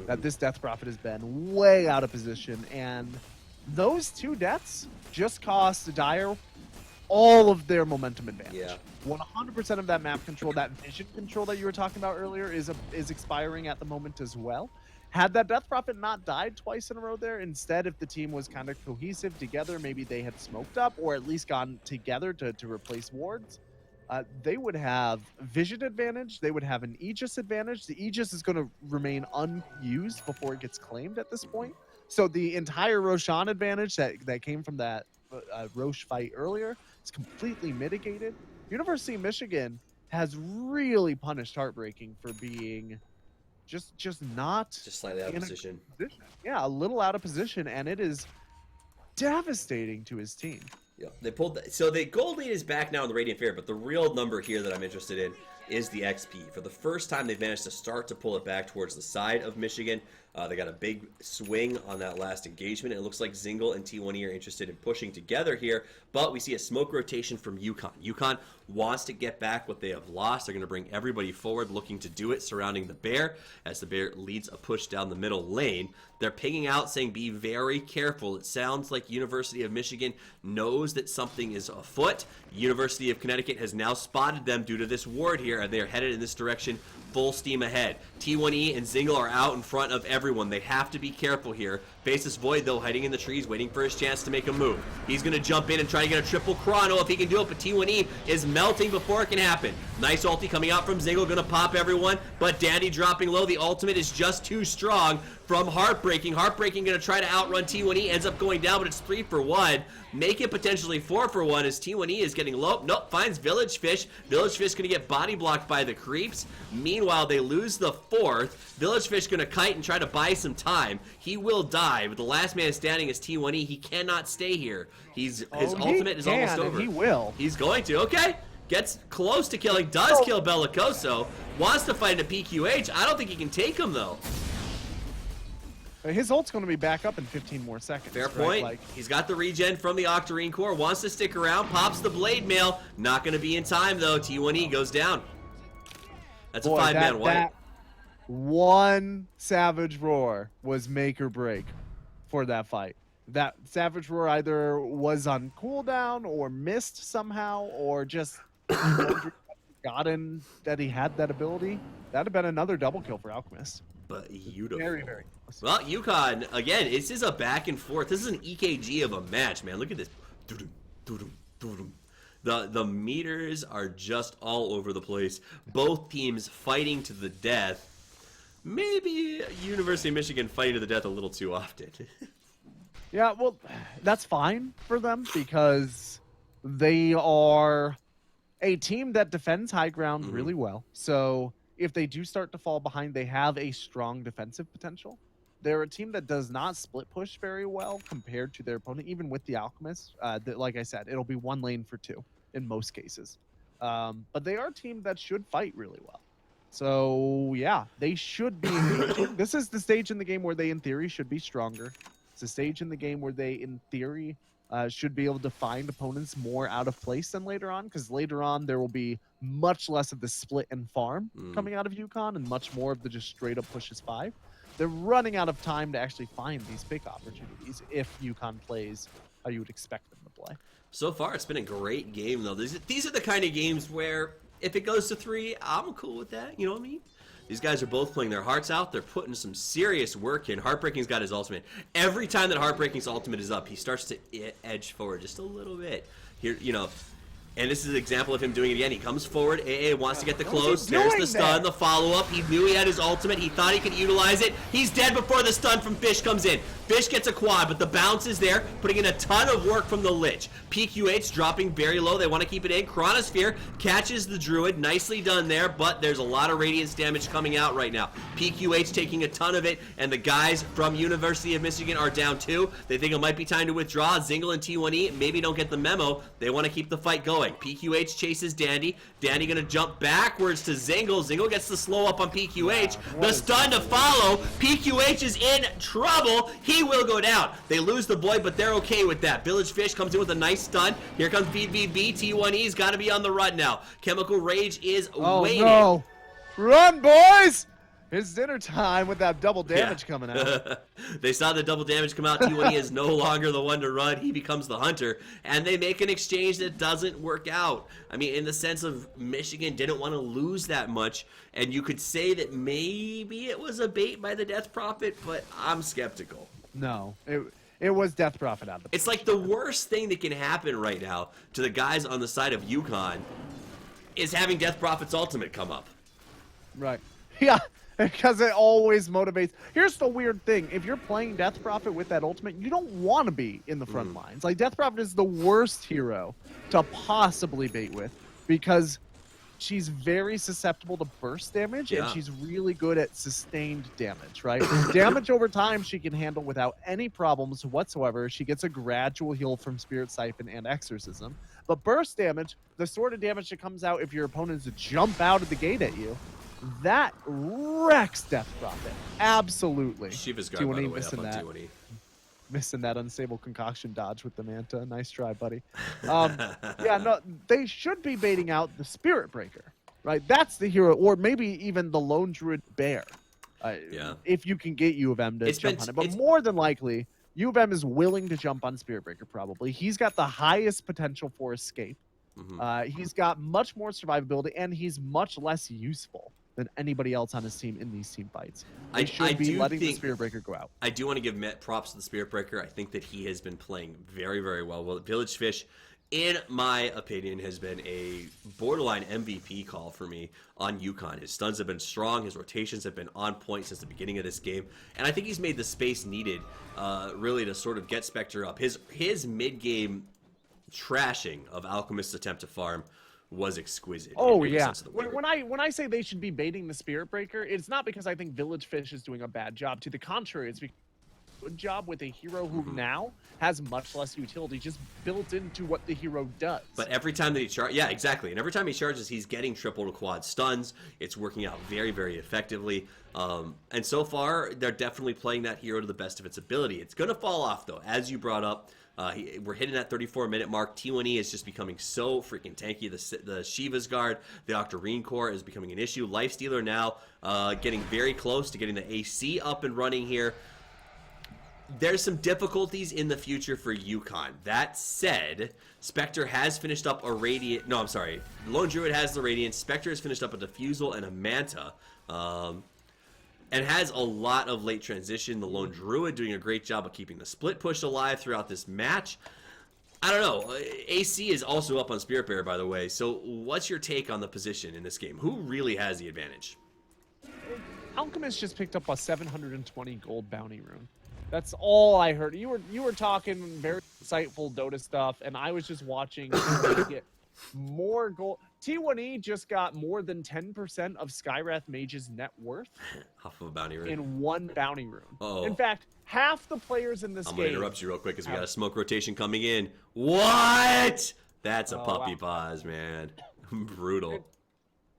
that this Death Prophet has been way out of position, and those 2 deaths just cost Dire all of their momentum advantage. Yeah. 100% of that map control, that vision control that you were talking about earlier is expiring at the moment as well. Had that Death Prophet not died twice in a row there, instead, if the team was kind of cohesive together, maybe they had smoked up or at least gone together to replace wards, they would have vision advantage, they would have an Aegis advantage. The Aegis is going to remain unused before it gets claimed at this point. So the entire Roshan advantage that came from that Roche fight earlier is completely mitigated. University of Michigan has really punished Heartbreaking for being just slightly out of position. Yeah, a little out of position, and it is devastating to his team. Yeah, they pulled so the gold lead is back now in the Radiant Fair, but the real number here that I'm interested in is the XP. For the first time, they've managed to start to pull it back towards the side of Michigan. They got a big swing on that last engagement. It looks like Zingle and T1E are interested in pushing together here, but we see a smoke rotation from UConn. UConn wants to get back what they have lost. They're going to bring everybody forward looking to do it, surrounding the Bear as the Bear leads a push down the middle lane. They're pinging out saying be very careful. It sounds like University of Michigan knows that something is afoot. University of Connecticut has now spotted them due to this ward here, and they are headed in this direction full steam ahead. T1E and Zingle are out in front of everyone. They have to be careful here. Faceless Void, though, hiding in the trees, waiting for his chance to make a move. He's going to jump in and try to get a triple chrono if he can do it, but T1E is melting before it can happen. Nice ulti coming out from Zingle, going to pop everyone, but Dandy dropping low. The ultimate is just too strong from Heartbreaking. Heartbreaking going to try to outrun T1E, ends up going down, but it's 3 for 1. Make it potentially 4 for 1 as T1E is getting low. Nope, finds Village Fish. Village Fish going to get body blocked by the creeps. Meanwhile, they lose the 4th. Village Fish going to kite and try to buy some time. He will die, but the last man standing is T1E. He cannot stay here. His ultimate is almost over. He will. He's going to. Okay. Gets close to killing. Does kill Bellicoso. Wants to fight a PQH. I don't think he can take him, though. His ult's going to be back up in 15 more seconds. Fair point. Like, he's got the regen from the Octarine Core. Wants to stick around. Pops the Blade Mail. Not going to be in time, though. T1E goes down. That's a 5-man wipe. That one Savage Roar was make or break for that fight. That Savage Roar either was on cooldown or missed somehow or just forgotten that he had that ability. That'd have been another double kill for Alchemist. But beautiful. Very, very close. Well, UConn, again, this is a back and forth. This is an EKG of a match, man. Look at this. The meters are just all over the place. Both teams fighting to the death. Maybe University of Michigan fighting to the death a little too often. Yeah, well, that's fine for them because they are a team that defends high ground really well. So if they do start to fall behind, they have a strong defensive potential. They're a team that does not split push very well compared to their opponent, even with the Alchemists. Like I said, it'll be 1 lane for 2 in most cases. But they are a team that should fight really well. So, yeah, they should be engaging. This is the stage in the game where they, in theory, should be stronger. It's a stage in the game where they, in theory, should be able to find opponents more out of place than later on, because later on there will be much less of the split and farm coming out of UConn and much more of the just straight up pushes 5. They're running out of time to actually find these big opportunities if UConn plays how you would expect them to play. So far, it's been a great game, though. These are the kind of games where if it goes to 3, I'm cool with that. You know what I mean? These guys are both playing their hearts out. They're putting some serious work in. Heartbreaking's got his ultimate. Every time that Heartbreaking's ultimate is up, he starts to edge forward just a little bit. Here, you know, and this is an example of him doing it again. He comes forward. AA wants to get the close. There's the stun, the follow-up. He knew he had his ultimate. He thought he could utilize it. He's dead before the stun from Fish comes in. Fish gets a quad, but the bounce is there, putting in a ton of work from the Lich. PQH dropping very low. They want to keep it in. Chronosphere catches the Druid. Nicely done there, but there's a lot of Radiance damage coming out right now. PQH taking a ton of it, and the guys from University of Michigan are down 2. They think it might be time to withdraw. Zingle and T1E maybe don't get the memo. They want to keep the fight going. PQH chases Dandy. Dandy going to jump backwards to Zingle. Zingle gets the slow up on PQH. The stun to follow. PQH is in trouble. He will go down. They lose the Void, but they're okay with that. Village Fish comes in with a nice stun. Here comes BVB. T1E's got to be on the run now. Chemical Rage is waiting. No. Run, boys! It's dinner time with that double damage coming out. They saw the double damage come out. T1E is no longer the one to run. He becomes the hunter. And they make an exchange that doesn't work out. I mean, in the sense of Michigan didn't want to lose that much. And you could say that maybe it was a bait by the Death Prophet, but I'm skeptical. No, it was Death Prophet out of the It's like the worst thing that can happen right now to the guys on the side of UConn is having Death Prophet's ultimate come up. Right. Yeah. Because it always motivates. Here's the weird thing. If you're playing Death Prophet with that ultimate, you don't want to be in the front lines. Like, Death Prophet is the worst hero to possibly bait with because she's very susceptible to burst damage, and she's really good at sustained damage, right? Damage over time she can handle without any problems whatsoever. She gets a gradual heal from Spirit Siphon and Exorcism. But burst damage, the sort of damage that comes out if your opponents jump out of the gate at you, That wrecks Death Prophet. Absolutely. Shiva's guard, by the way, up on T1E. Missing that unstable concoction dodge with the Manta. Nice try, buddy. Yeah, no, they should be baiting out the Spirit Breaker, right? That's the hero, or maybe even the Lone Druid Bear. Yeah. If you can get U of M to jump on it. But more than likely, U of M is willing to jump on Spirit Breaker, probably. He's got the highest potential for escape. He's got much more survivability, and he's much less useful than anybody else on his team in these team fights. They should be letting the Spirit Breaker go out. I do want to give Met props to the Spirit Breaker. I think that he has been playing very, very well. Well, Village Fish, in my opinion, has been a borderline MVP call for me on UConn. His stuns have been strong. His rotations have been on point since the beginning of this game. And I think he's made the space needed, really, to sort of get Spectre up. His mid-game trashing of Alchemist's attempt to farm was exquisite. Oh yeah. When I say they should be baiting the Spirit Breaker, it's not because I think Village Fish is doing a bad job. To the contrary, it's because a good job with a hero who now has much less utility, just built into what the hero does. But every time that he charges, yeah, exactly. And every time he charges, he's getting triple to quad stuns. It's working out very, very effectively. And so far, they're definitely playing that hero to the best of its ability. It's going to fall off, though, as you brought up. We're hitting that 34-minute mark. T1E is just becoming so freaking tanky. The Shiva's Guard, the Octarine Core is becoming an issue. Lifestealer now getting very close to getting the AC up and running here. There's some difficulties in the future for UConn. That said, Spectre has finished up a Radiant. No, I'm sorry. Lone Druid has the Radiant. Spectre has finished up a Diffusal and a Manta. And has a lot of late transition. The Lone Druid doing a great job of keeping the split push alive throughout this match. I don't know. AC is also up on Spirit Bearer, by the way. So what's your take on the position in this game? Who really has the advantage? Alchemist just picked up a 720 gold bounty rune. That's all I heard. You were talking very insightful Dota stuff, and I was just watching get more gold. T1E just got more than 10% of Skywrath Mage's net worth Off of a bounty rune. in one bounty rune. Oh. In fact, half the players in this game... I'm going to interrupt you real quick because we got a smoke rotation coming in. What? That's a puppy pause, man. Brutal.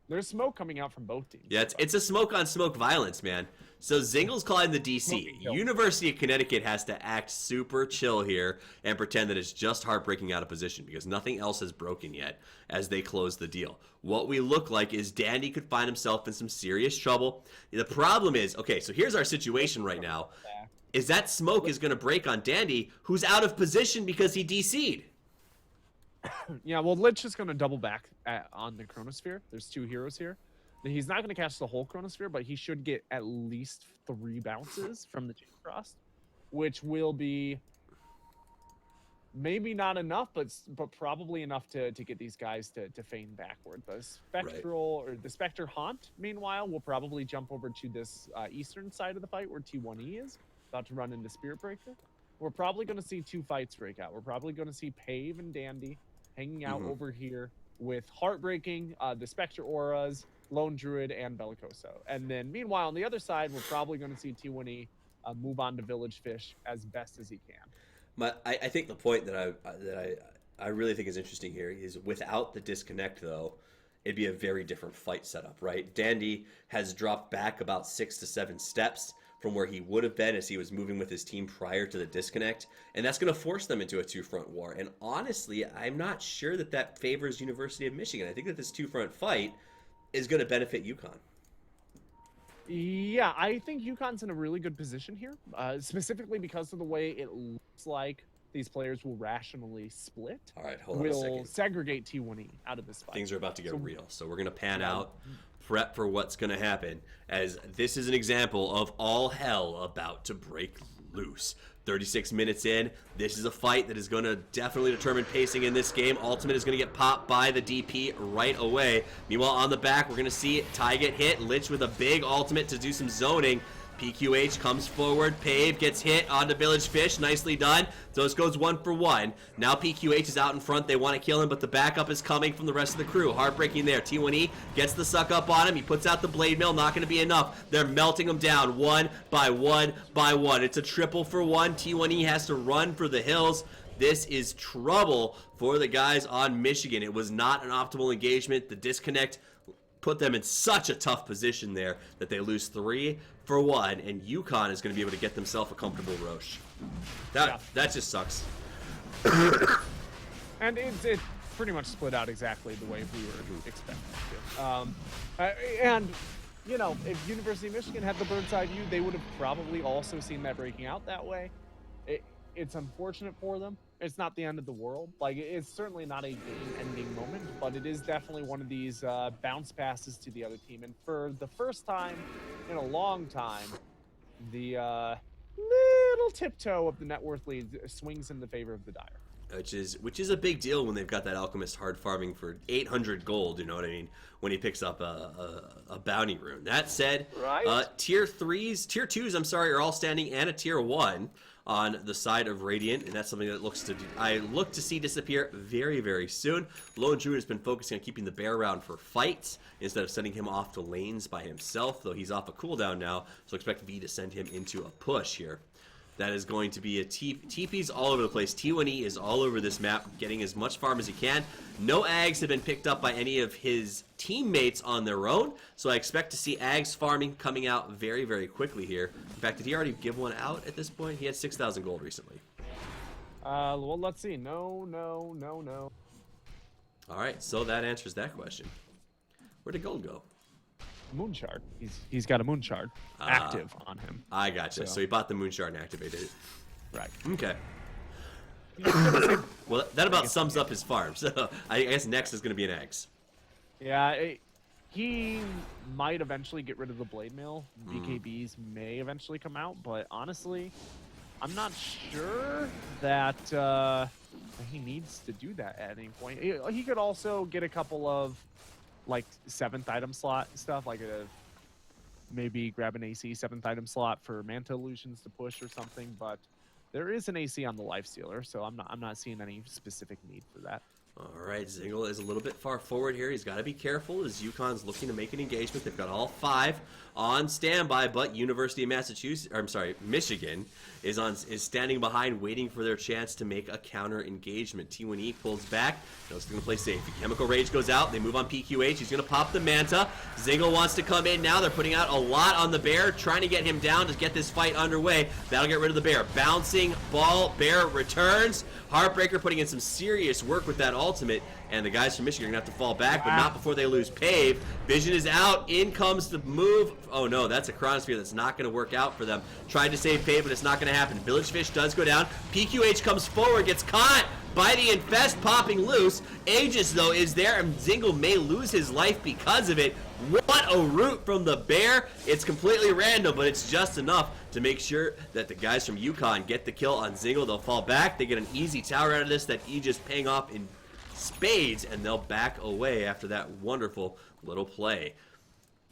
There's smoke coming out from both teams. Yeah, it's a smoke-on-smoke violence, man. So Zingle's calling the DC. University of Connecticut has to act super chill here and pretend that it's just heartbreaking out of position because nothing else has broken yet as they close the deal. What we look like is Dandy could find himself in some serious trouble. The problem is, okay, so here's our situation right now, is that smoke is going to break on Dandy, who's out of position because he DC'd. Yeah, well, Lich is going to double back on the Chronosphere. There's two heroes here. He's not going to catch the whole Chronosphere, but he should get at least 3 bounces from the Chain Frost, which will be maybe not enough, but probably enough to get these guys to feign backward. The Spectral or the Spectre Haunt, meanwhile, will probably jump over to this eastern side of the fight where T1E is, about to run into Spirit Breaker. We're probably going to see 2 fights break out. We're probably going to see Pave and Dandy hanging out over here with Heartbreaking, the Spectre Auras, Lone Druid, and Bellicoso. And then, meanwhile, on the other side, we're probably going to see T1E move on to Village Fish as best as he can. I think the point that I really think is interesting here is without the disconnect, though, it'd be a very different fight setup, right? Dandy has dropped back about 6 to 7 steps from where he would have been as he was moving with his team prior to the disconnect, and that's going to force them into a 2-front war. And honestly, I'm not sure that favors University of Michigan. I think that this 2-front fight is going to benefit UConn. Yeah, I think UConn's in a really good position here, specifically because of the way it looks like these players will rationally split. All right, hold on a second. We'll segregate T1E out of this fight. Things are about to get real, so we're going to pan out, prep for what's going to happen, as this is an example of all hell about to break loose. 36 minutes in, this is a fight that is going to definitely determine pacing in this game. Ultimate is going to get popped by the DP right away. Meanwhile, on the back, we're going to see Ty get hit. Lich with a big ultimate to do some zoning. PQH comes forward. Pave gets hit onto Village Fish. Nicely done. So this goes 1 for 1. Now PQH is out in front. They want to kill him, but the backup is coming from the rest of the crew. Heartbreaking there. T1E gets the suck up on him. He puts out the Blade Mill. Not going to be enough. They're melting him down 1 by 1 by 1. It's a triple for 1. T1E has to run for the hills. This is trouble for the guys on Michigan. It was not an optimal engagement. The disconnect put them in such a tough position there that they lose 3-1, and UConn is going to be able to get themselves a comfortable Roche. That just sucks. And it pretty much split out exactly the way we were expecting it to. And, you know, if University of Michigan had the bird's eye view, they would have probably also seen that breaking out that way. It's unfortunate for them. It's not the end of the world. Like, it's certainly not a game-ending moment, but it is definitely one of these bounce passes to the other team. And for the first time in a long time, the little tiptoe of the net worth lead swings in the favor of the Dire. Which is a big deal when they've got that Alchemist hard farming for 800 gold, you know what I mean, when he picks up a bounty rune. That said, right? tier 2s, I'm sorry, are all standing, and a tier 1 on the side of Radiant, and that's something that I look to see disappear very, very soon. Lone Druid has been focusing on keeping the bear around for fights instead of sending him off to lanes by himself, though he's off a cooldown now, so expect V to send him into a push here. That is going to be a TP's all over the place. T1E is all over this map, getting as much farm as he can. No Ags have been picked up by any of his teammates on their own, so I expect to see Ags farming coming out very, very quickly here. In fact, did he already give one out at this point? He had 6,000 gold recently. Well, let's see. No. All right, so that answers that question. Where did gold go? Moon Shard. He's got a Moon Shard active on him. I gotcha. So he bought the Moon Shard and activated it. Right. Okay. Well, that about sums up his farm. So I guess next is going to be an Eggs. Yeah, he might eventually get rid of the Blade Mail. BKBs may eventually come out, but honestly, I'm not sure that he needs to do that at any point. He could also get a couple of like 7th item slot stuff, like maybe grab an AC 7th item slot for Manta Illusions to push or something, but there is an AC on the Lifestealer, so I'm not seeing any specific need for that. All right, Zingle is a little bit far forward here. He's got to be careful as UConn's looking to make an engagement. They've got all 5 on standby, but University of Michigan is standing behind, waiting for their chance to make a counter engagement. T1E pulls back. He's going to play safe. Chemical Rage goes out. They move on PQH. He's going to pop the Manta. Zingle wants to come in now. They're putting out a lot on the Bear, trying to get him down to get this fight underway. That'll get rid of the Bear. Bouncing ball. Bear returns. Heartbreaker putting in some serious work with that ultimate, and the guys from Michigan are going to have to fall back, but not before they lose Pave. Vision is out. In comes the move. Oh, no, that's a Chronosphere that's not going to work out for them. Tried to save Pave, but it's not going to happen. Village Fish does go down. PQH comes forward, gets caught by the Infest popping loose. Aegis, though, is there, and Zingle may lose his life because of it. What a root from the Bear. It's completely random, but it's just enough to make sure that the guys from UConn get the kill on Zingle. They'll fall back. They get an easy tower out of this that Aegis paying off in spades, and they'll back away after that wonderful little play.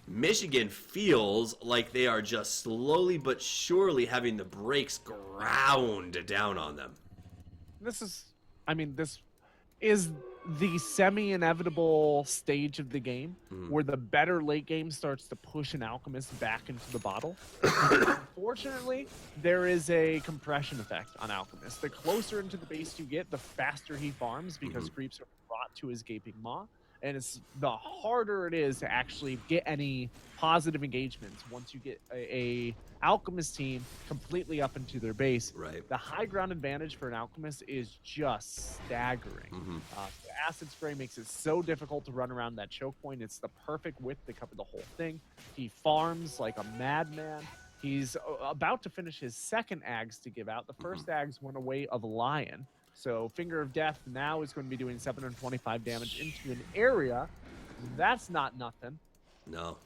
Michigan feels like they are just slowly but surely having the brakes ground down on them. This is the semi-inevitable stage of the game where the better late game starts to push an Alchemist back into the bottle. Unfortunately, there is a compression effect on Alchemist. The closer into the base you get, the faster he farms because creeps are brought to his gaping maw. And it's the harder it is to actually get any positive engagements once you get a Alchemist team completely up into their base. Right. The high ground advantage for an Alchemist is just staggering. The Acid Spray makes it so difficult to run around that choke point. It's the perfect width to cover the whole thing. He farms like a madman. He's about to finish his second Ags to give out. The first Ags went away of Lion. So Finger of Death now is going to be doing 725 damage into an area. That's not nothing. No,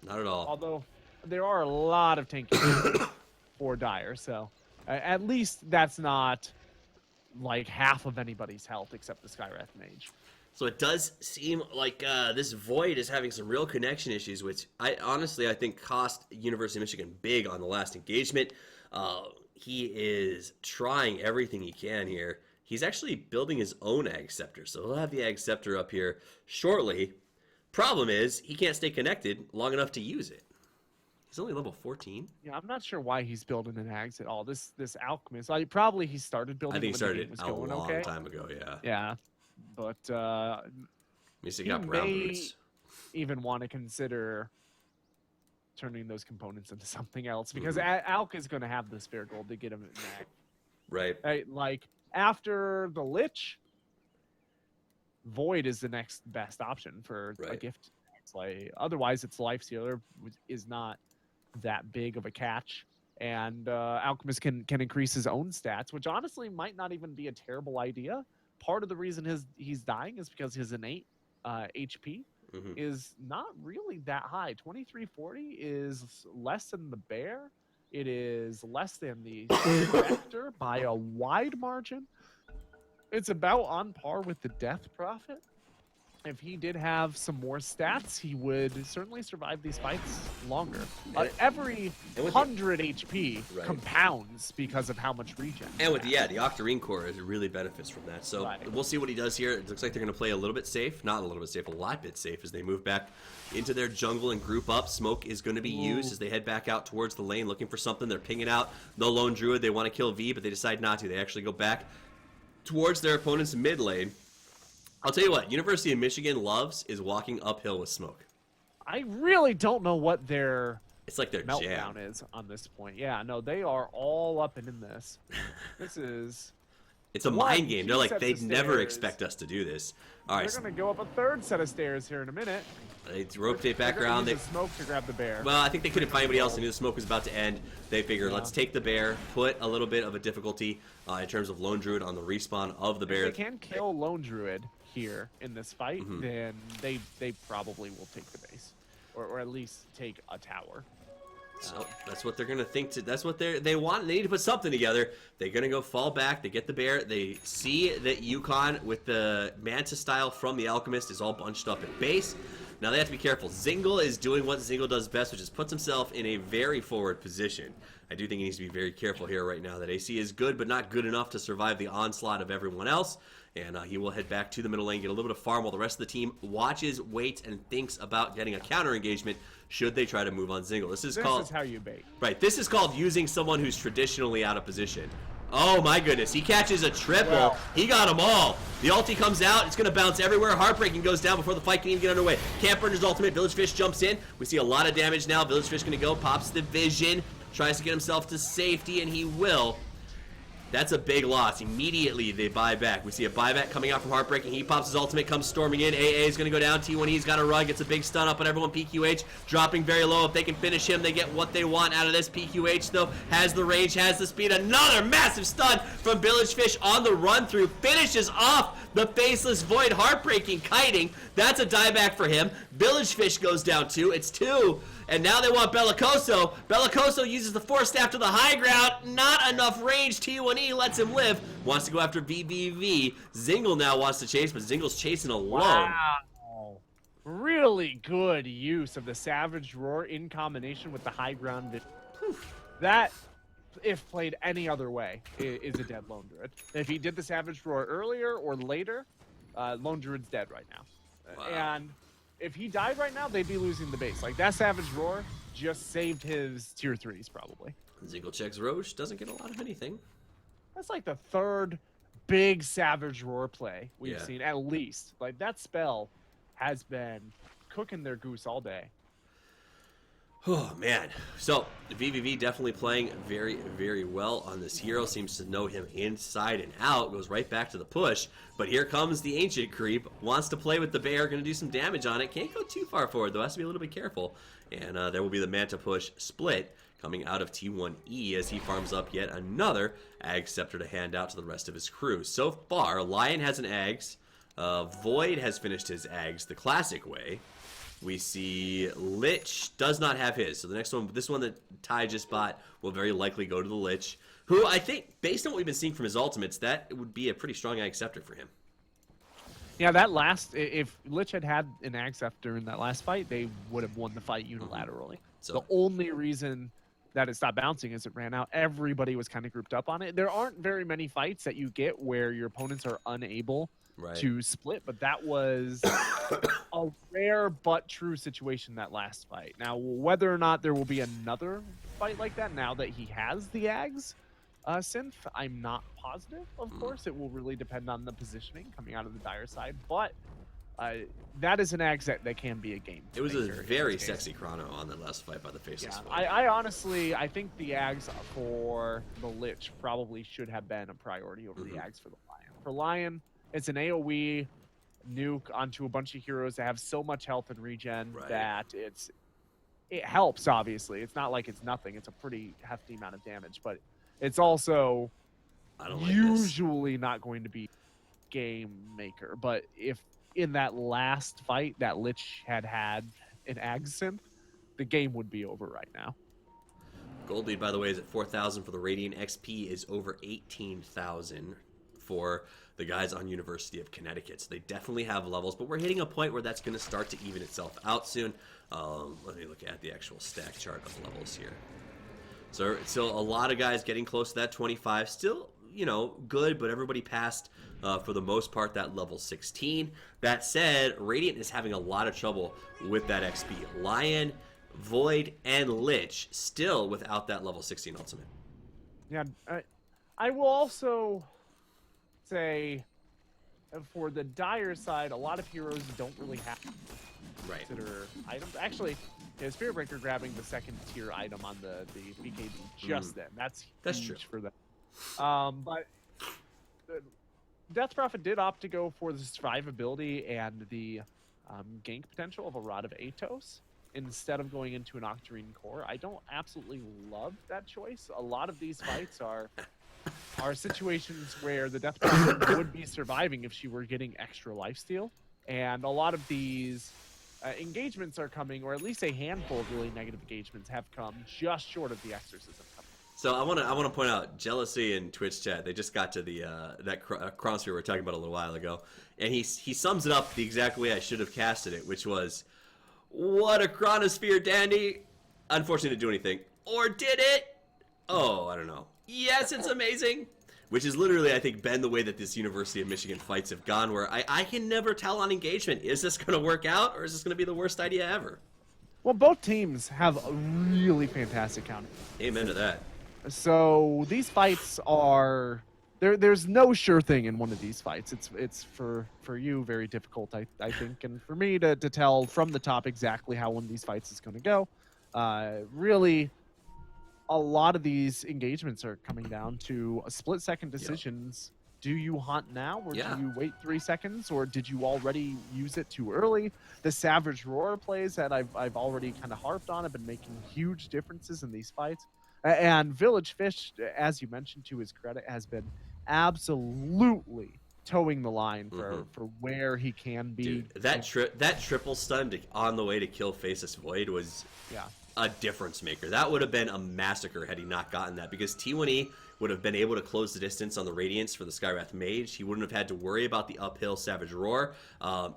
not at all. Although there are a lot of tanky for Dire, so at least that's not like half of anybody's health except the Skywrath Mage. So it does seem like this Void is having some real connection issues, which I think cost University of Michigan big on the last engagement. He is trying everything he can here. He's actually building his own Ag Scepter, so he'll have the Ag Scepter up here shortly. Problem is, he can't stay connected long enough to use it. He's only level 14. Yeah, I'm not sure why he's building an Ags at all. This Alchemist, he started building. I think he started it a long time ago. Yeah. Yeah, but He got brown boots. even want to consider turning those components into something else, because Alk is going to have the spare gold to get him in that. Right. Like, after the Lich, Void is the next best option for a gift. It's like, otherwise, its Life Stealer is not that big of a catch. And Alchemist can increase his own stats, which honestly might not even be a terrible idea. Part of the reason he's dying is because his innate HP is not really that high. 2340 is less than the bear. It is less than the Spectre by a wide margin. It's about on par with the Death Prophet. If he did have some more stats, he would certainly survive these fights longer. Every 100 HP compounds because of how much regen. And with the Octarine core, it really benefits from that. So we'll see what he does here. It looks like they're going to play a little bit safe. Not a little bit safe, a lot bit safe as they move back into their jungle and group up. Smoke is going to be used as they head back out towards the lane looking for something. They're pinging out. No Lone Druid. They want to kill V, but they decide not to. They actually go back towards their opponent's mid lane. I'll tell you what, University of Michigan loves is walking uphill with Smoke. I really don't know what their meltdown jam is on this point. Yeah, no, they are all up and in this. It's a mind game. They're like, they'd never expect us to do this. All right, they're going to go up a third set of stairs here in a minute. They rotate back around. They smoke to grab the bear. Well, I think they couldn't find anybody else. They knew the smoke was about to end. They figured, let's take the bear, put a little bit of a difficulty in terms of Lone Druid on the respawn of the bear. If they can kill Lone Druid here in this fight, then they probably will take the base, or at least take a tower. So that's what they're gonna think. That's what they want. They need to put something together. They're gonna go fall back. They get the bear. They see that Yukon with the Manta style from the Alchemist is all bunched up at base. Now they have to be careful. Zingle is doing what Zingle does best, which is puts himself in a very forward position. I do think he needs to be very careful here right now. That AC is good, but not good enough to survive the onslaught of everyone else. And he will head back to the middle lane, get a little bit of farm while the rest of the team watches, waits, and thinks about getting a counter engagement should they try to move on Zingle. This is how you bait. Right, this is called using someone who's traditionally out of position. Oh my goodness, he catches a triple. Wow. He got them all. The ulti comes out, it's going to bounce everywhere. Heartbreaking goes down before the fight can even get underway. Camp Burner's ultimate, Village Fish jumps in. We see a lot of damage now. Village Fish going to go, pops the vision, tries to get himself to safety, and he will. That's a big loss. Immediately, they buy back. We see a buyback coming out from Heartbreaking. He pops his ultimate, comes storming in. AA is going to go down. T1E's got a run, gets a big stun up on everyone. PQH dropping very low. If they can finish him, they get what they want out of this. PQH, though, has the range, has the speed. Another massive stun from Village Fish on the run-through. Finishes off the Faceless Void. Heartbreaking kiting. That's a dieback for him. Village Fish goes down 2. It's 2. And now they want Bellicoso. Bellicoso uses the Force Staff to the high ground. Not enough range. T1E lets him live. Wants to go after VVV. Zingle now wants to chase, but Zingle's chasing alone. Wow. Really good use of the Savage Roar in combination with the high ground vision. That, if played any other way, is a dead Lone Druid. If he did the Savage Roar earlier or later, Lone Druid's dead right now. Wow. And if he died right now, they'd be losing the base. Like, that Savage Roar just saved his tier 3s, probably. Zingle checks Roche, doesn't get a lot of anything. That's like the third big Savage Roar play we've seen, at least. Like, that spell has been cooking their goose all day. Oh, man. So, VVV definitely playing very, very well on this hero. Seems to know him inside and out. Goes right back to the push. But here comes the Ancient Creep. Wants to play with the bear. Going to do some damage on it. Can't go too far forward, though. Has to be a little bit careful. And there will be the Manta push split coming out of T1E as he farms up yet another Ag Scepter to hand out to the rest of his crew. So far, Lion has an Ags. Void has finished his Ags the classic way. We see Lich does not have his. So the next one, this one that Ty just bought, will very likely go to the Lich, who I think, based on what we've been seeing from his ultimates, that would be a pretty strong Ag Scepter for him. Yeah, that last, if Lich had had an Ag Scepter in that last fight, they would have won the fight unilaterally. So the only reason that it stopped bouncing is it ran out. Everybody was kind of grouped up on it. There aren't very many fights that you get where your opponents are unable to split, but that was a rare but true situation that last fight. Now, whether or not there will be another fight like that now that he has the Ags synth, I'm not positive. Of course, it will really depend on the positioning coming out of the Dire side, but that is an Ags that can be a game. It was a very sexy chrono on that last fight by the Faceless Void. I honestly, I think the Ags for the Lich probably should have been a priority over the Ags for the Lion. For Lion, it's an AoE nuke onto a bunch of heroes that have so much health and regen that it helps, obviously. It's not like it's nothing. It's a pretty hefty amount of damage, but it's also usually not going to be game maker. But if in that last fight that Lich had an Ag synth, the game would be over right now. Gold lead, by the way, is at 4,000 for the Radiant. XP is over 18,000 for the guys on University of Connecticut. So they definitely have levels, but we're hitting a point where that's going to start to even itself out soon. Let me look at the actual stack chart of levels here. So still a lot of guys getting close to that 25. Still, you know, good, but everybody passed, for the most part, that level 16. That said, Radiant is having a lot of trouble with that XP. Lion, Void, and Lich still without that level 16 ultimate. Yeah, I will also say for the Dire side, a lot of heroes don't really have to consider items. Actually, Spirit Breaker grabbing the second tier item on the BKB just then. That's huge for them. But Death Prophet did opt to go for the survivability and the gank potential of a Rod of Atos instead of going into an Octarine Core. I don't absolutely love that choice. A lot of these fights are situations where the Death Prophet would be surviving if she were getting extra lifesteal. And a lot of these engagements are coming, or at least a handful of really negative engagements have come just short of the Exorcism coming. So I want to point out Jealousy in Twitch chat. They just got to the that chronosphere we were talking about a little while ago, and he sums it up the exact way I should have casted it, which was, "What a chronosphere, Dandy!" Unfortunately, didn't do anything, or did it? Oh, I don't know. Yes, it's amazing. Which is literally, I think, been the way that this University of Michigan fights have gone, where I can never tell on engagement. Is this going to work out, or is this going to be the worst idea ever? Well, both teams have a really fantastic counter. Amen to that. So these fights are there's no sure thing in one of these fights. It's for you very difficult, I think, and for me to tell from the top exactly how one of these fights is going to go. Really, a lot of these engagements are coming down to split-second decisions. Yep. Do you hunt now, or do you wait 3 seconds, or did you already use it too early? The Savage Roar plays that I've already kind of harped on have been making huge differences in these fights. And Village Fish, as you mentioned, to his credit, has been absolutely towing the line for where he can be. Dude, that triple stun on the way to kill Faceless Void was a difference maker. That would have been a massacre had he not gotten that, because T1E would have been able to close the distance on the Radiance for the Skywrath Mage. He wouldn't have had to worry about the uphill Savage Roar.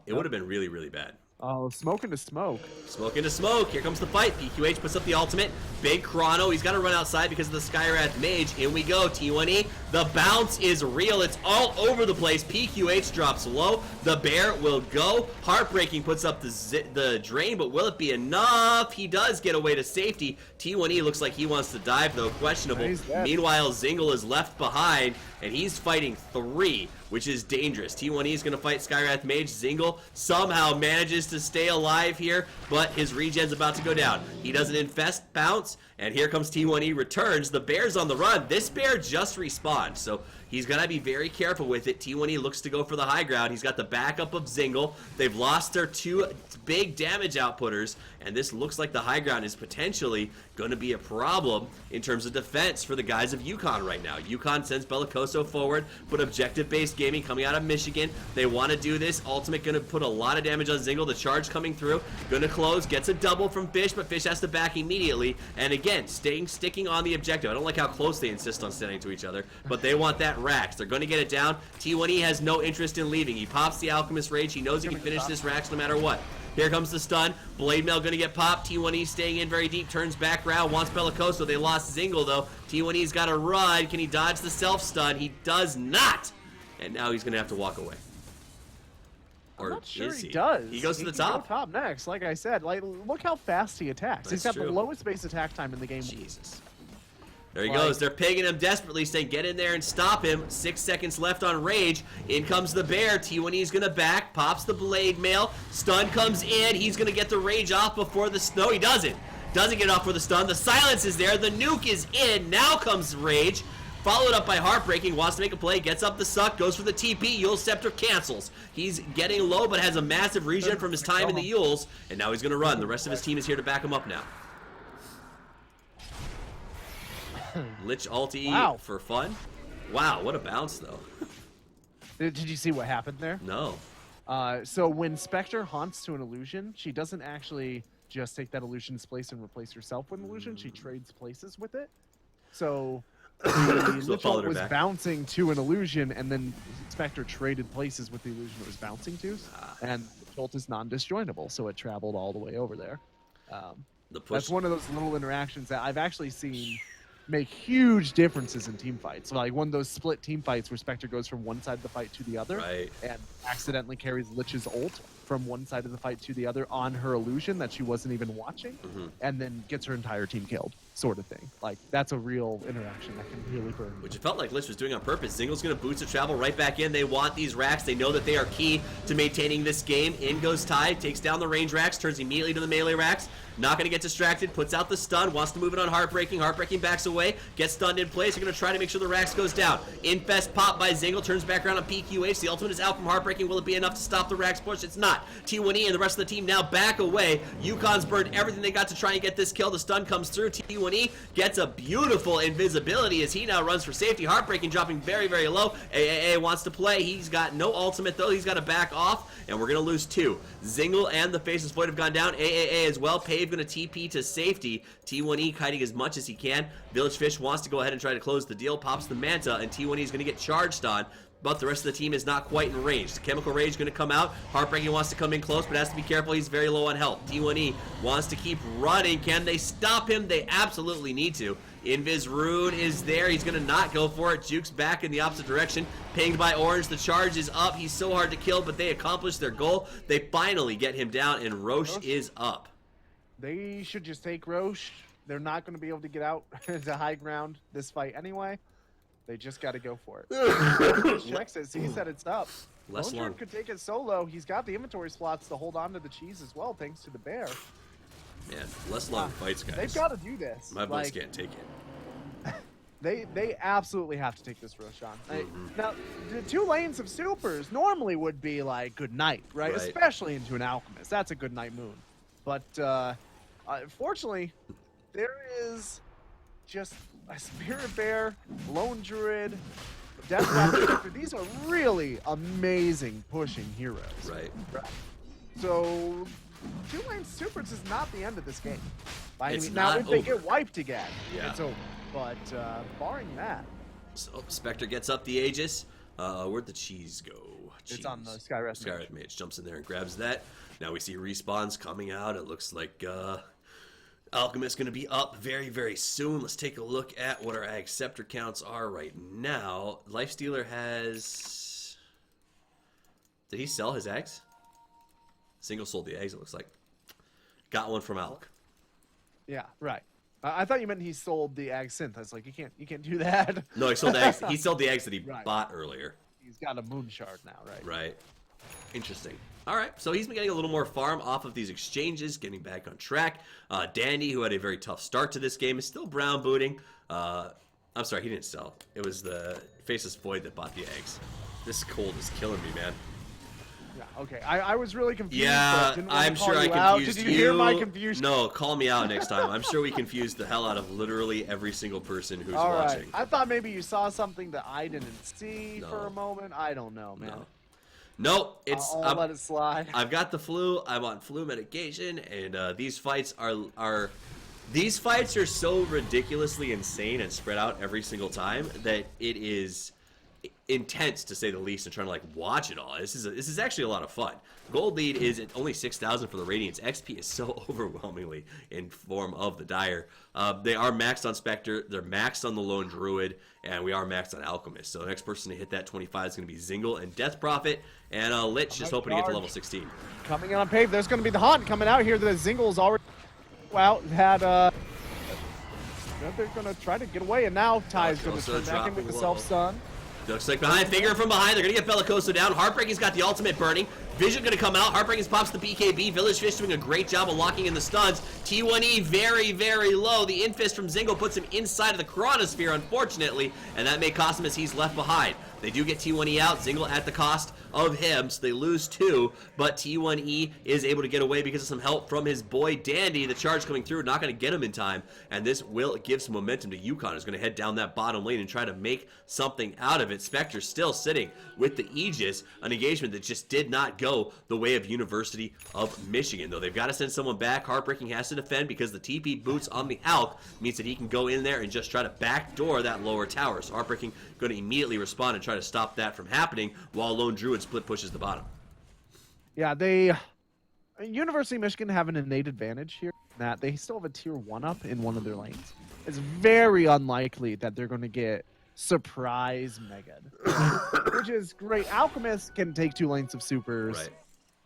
It would have been really, really bad. Oh, smoke into smoke. Smoke into smoke. Here comes the fight. PQH puts up the ultimate. Big chrono. He's got to run outside because of the Skywrath Mage. In we go. T1E. The bounce is real. It's all over the place. PQH drops low. The bear will go. Heartbreaking puts up the drain, but will it be enough? He does get away to safety. T1E looks like he wants to dive, though. Questionable. Meanwhile, Zingle is left behind, and he's fighting 3, which is dangerous. T1E is going to fight Skywrath Mage. Zingle somehow manages to stay alive here, but his regen's about to go down. He does an infest bounce, and here comes T1E returns. The bear's on the run. This bear just respawned, so he's going to be very careful with it. T1E looks to go for the high ground. He's got the backup of Zingle. They've lost their 2 big damage outputters, and this looks like the high ground is potentially going to be a problem in terms of defense for the guys of UConn right now. UConn sends Bellicoso forward, but objective-based gaming coming out of Michigan. They want to do this. Ultimate going to put a lot of damage on Zingle. The charge coming through. Going to close. Gets a double from Fish, but Fish has to back immediately. And again, sticking on the objective. I don't like how close they insist on standing to each other, but they want that Rax. They're going to get it down. T1E has no interest in leaving. He pops the Alchemist Rage. He knows he can finish this Rax no matter what. Here comes the stun. Blade Mail going to get popped. T1E staying in very deep. Turns back round. Wants Bellicoso. They lost Zingle, though. T1E's got to run. Can he dodge the self-stun? He does not. And now he's going to have to walk away. Or I'm not sure is he? He does. He goes to the top. Go top next, like I said. Like, look how fast he attacks. He's got the lowest base attack time in the game. Jesus. There he goes. They're pinging him desperately, saying get in there and stop him. 6 seconds left on Rage. In comes the bear. T1E's going to back. Pops the blade mail. Stun comes in. He's going to get the Rage off before the... No, he doesn't. Doesn't get off for the stun. The silence is there. The nuke is in. Now comes Rage. Followed up by Heartbreaking. Wants to make a play. Gets up the suck. Goes for the TP. Eul Scepter cancels. He's getting low, but has a massive regen from his time in the Euls. And now he's going to run. The rest of his team is here to back him up now. Lich ulti for fun. Wow, what a bounce, though. Did you see what happened there? No. So when Spectre haunts to an illusion, she doesn't actually just take that illusion's place and replace herself with an illusion. She trades places with it. So the Lich ult was bouncing to an illusion, and then Spectre traded places with the illusion it was bouncing to. And the ult is non-disjointable, so it traveled all the way over there. That's one of those little interactions that I've actually seen make huge differences in team fights. So like one of those split team fights where Spectre goes from one side of the fight to the other and accidentally carries Lich's ult from one side of the fight to the other on her illusion that she wasn't even watching, and then gets her entire team killed, sort of thing. Like, that's a real interaction that can really burn. Which it felt like Lich was doing on purpose. Zingel's going to boost the travel right back in. They want these racks. They know that they are key to maintaining this game. In goes Tide, takes down the range racks, turns immediately to the melee racks. Not going to get distracted, puts out the stun, wants to move it on Heartbreaking. Heartbreaking backs away, gets stunned in place. They're going to try to make sure the racks goes down. Infest pop by Zingel, turns back around on PQH. The ultimate is out from Heartbreaking. Will it be enough to stop the racks push? It's not. T1E and the rest of the team now back away. Yukon's burned everything they got to try and get this kill. The stun comes through. T1E gets a beautiful invisibility as he now runs for safety. Heartbreaking dropping very, very low. AAA wants to play. He's got no ultimate though. He's got to back off, and we're going to lose two. Zingel and the Faceless Void have gone down. AAA as well. Pave going to TP to safety. T1E kiting as much as he can. Village Fish wants to go ahead and try to close the deal. Pops the Manta, and T1E is going to get charged on. But the rest of the team is not quite in range. The Chemical Rage is going to come out. Heartbreaking wants to come in close, but has to be careful. He's very low on health. T1E wants to keep running. Can they stop him? They absolutely need to. Invis Rune is there. He's going to not go for it. Juke's back in the opposite direction. Pinged by Orange. The charge is up. He's so hard to kill, but they accomplish their goal. They finally get him down, and Roche is up. They should just take Roche. They're not going to be able to get out to high ground this fight anyway. They just got to go for it. Checks it. He said it's up. Lone could take it solo. He's got the inventory slots to hold on to the cheese as well, thanks to the bear. Man, less long fights, guys. They've got to do this. My boys can't take it. They absolutely have to take this rush on. Now, the 2 lanes of supers normally would be like good night, right? Especially into an alchemist. That's a good night moon. But unfortunately, there is just a Spirit Bear, Lone Druid, Death Raptor. These are really amazing pushing heroes. Right. So 2 lane supers is not the end of this game. Now, if they get wiped again, it's over. But barring that. So Spectre gets up the Aegis. Where'd the cheese go? It's on the Skyred Mage jumps in there and grabs that. Now we see respawns coming out. It looks like Alchemist going to be up very, very soon. Let's take a look at what our Ag Scepter counts are right now. Lifestealer has... Did he sell his Ags? Single sold the eggs, it looks like. Got one from Alk. Yeah, right. I thought you meant he sold the Ag Synth. I was like, you can't do that. No, he sold the eggs. He sold the eggs that he bought earlier. He's got a moon shard now, right? Right. Interesting. All right, so he's been getting a little more farm off of these exchanges, getting back on track. Dandy, who had a very tough start to this game, is still brown booting. I'm sorry, he didn't sell. It was the Faceless Void that bought the eggs. This cold is killing me, man. Yeah, okay. I was really confused. Yeah, I'm sure I confused you. Did you hear my confusion? No, call me out next time. I'm sure we confused the hell out of literally every single person who's watching. I thought maybe you saw something that I didn't see for a moment. I don't know, man. Nope, I'll let it slide. I've got the flu. I'm on flu medication, and these fights are so ridiculously insane and spread out every single time that it is intense to say the least, and trying to like watch it all. This is actually a lot of fun. Gold lead is at only 6,000 for the Radiance. XP is so overwhelmingly in form of the Dire. They are maxed on Spectre, they're maxed on the Lone Druid, and we are maxed on Alchemist. So the next person to hit that 25 is going to be Zingle and Death Prophet, and Lich just hoping to get to level 16. Coming in on Pave, there's going to be the Haunt coming out here. The Zingle's already had They're going to try to get away, and now Ty's going to also turn back in with dropping the low. self-stun. Looks like behind, finger from behind. They're going to get Bellicoso down. Heartbreaking's got the ultimate burning. Vision going to come out. Heartbreaking pops the BKB. Village Fish doing a great job of locking in the stuns. T1E very, very low. The infist from Zingle puts him inside of the Chronosphere, unfortunately, and that may cost him as he's left behind. They do get T1E out. Zingle at the cost of him, so they lose 2, but T1E is able to get away because of some help from his boy Dandy. The charge coming through, not going to get him in time, and this will give some momentum to Yukon, who's going to head down that bottom lane and try to make something out of it. Spectre still sitting with the Aegis, an engagement that just did not go the way of University of Michigan, though they've got to send someone back. Heartbreaking has to defend because the TP boots on the Hulk means that he can go in there and just try to backdoor that lower tower, so Heartbreaking going to immediately respond and try to stop that from happening while Lone Druid split pushes the bottom. Yeah, University of Michigan have an innate advantage here in that they still have a tier 1 up in one of their lanes. It's very unlikely that they're going to get surprise Megad, which is great. Alchemist can take 2 lanes of supers,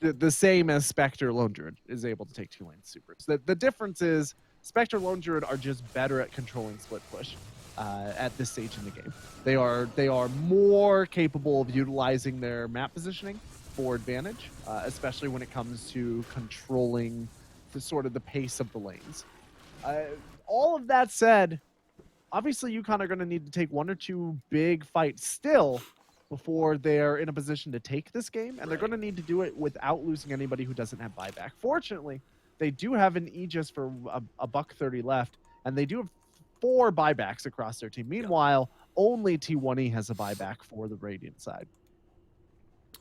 right. The same as Spectre Lone Druid is able to take 2 lanes of supers. The difference is Spectre Lone Druid are just better at controlling split push. At this stage in the game, they are more capable of utilizing their map positioning for advantage, especially when it comes to controlling the pace of the lanes. All of that said, obviously Yukon are going to need to take 1 or 2 big fights still before they're in a position to take this game, and they're going to need to do it without losing anybody who doesn't have buyback. Fortunately, they do have an Aegis for a $130 left, and they do have 4 buybacks across their team. Meanwhile, only T1E has a buyback for the Radiant side.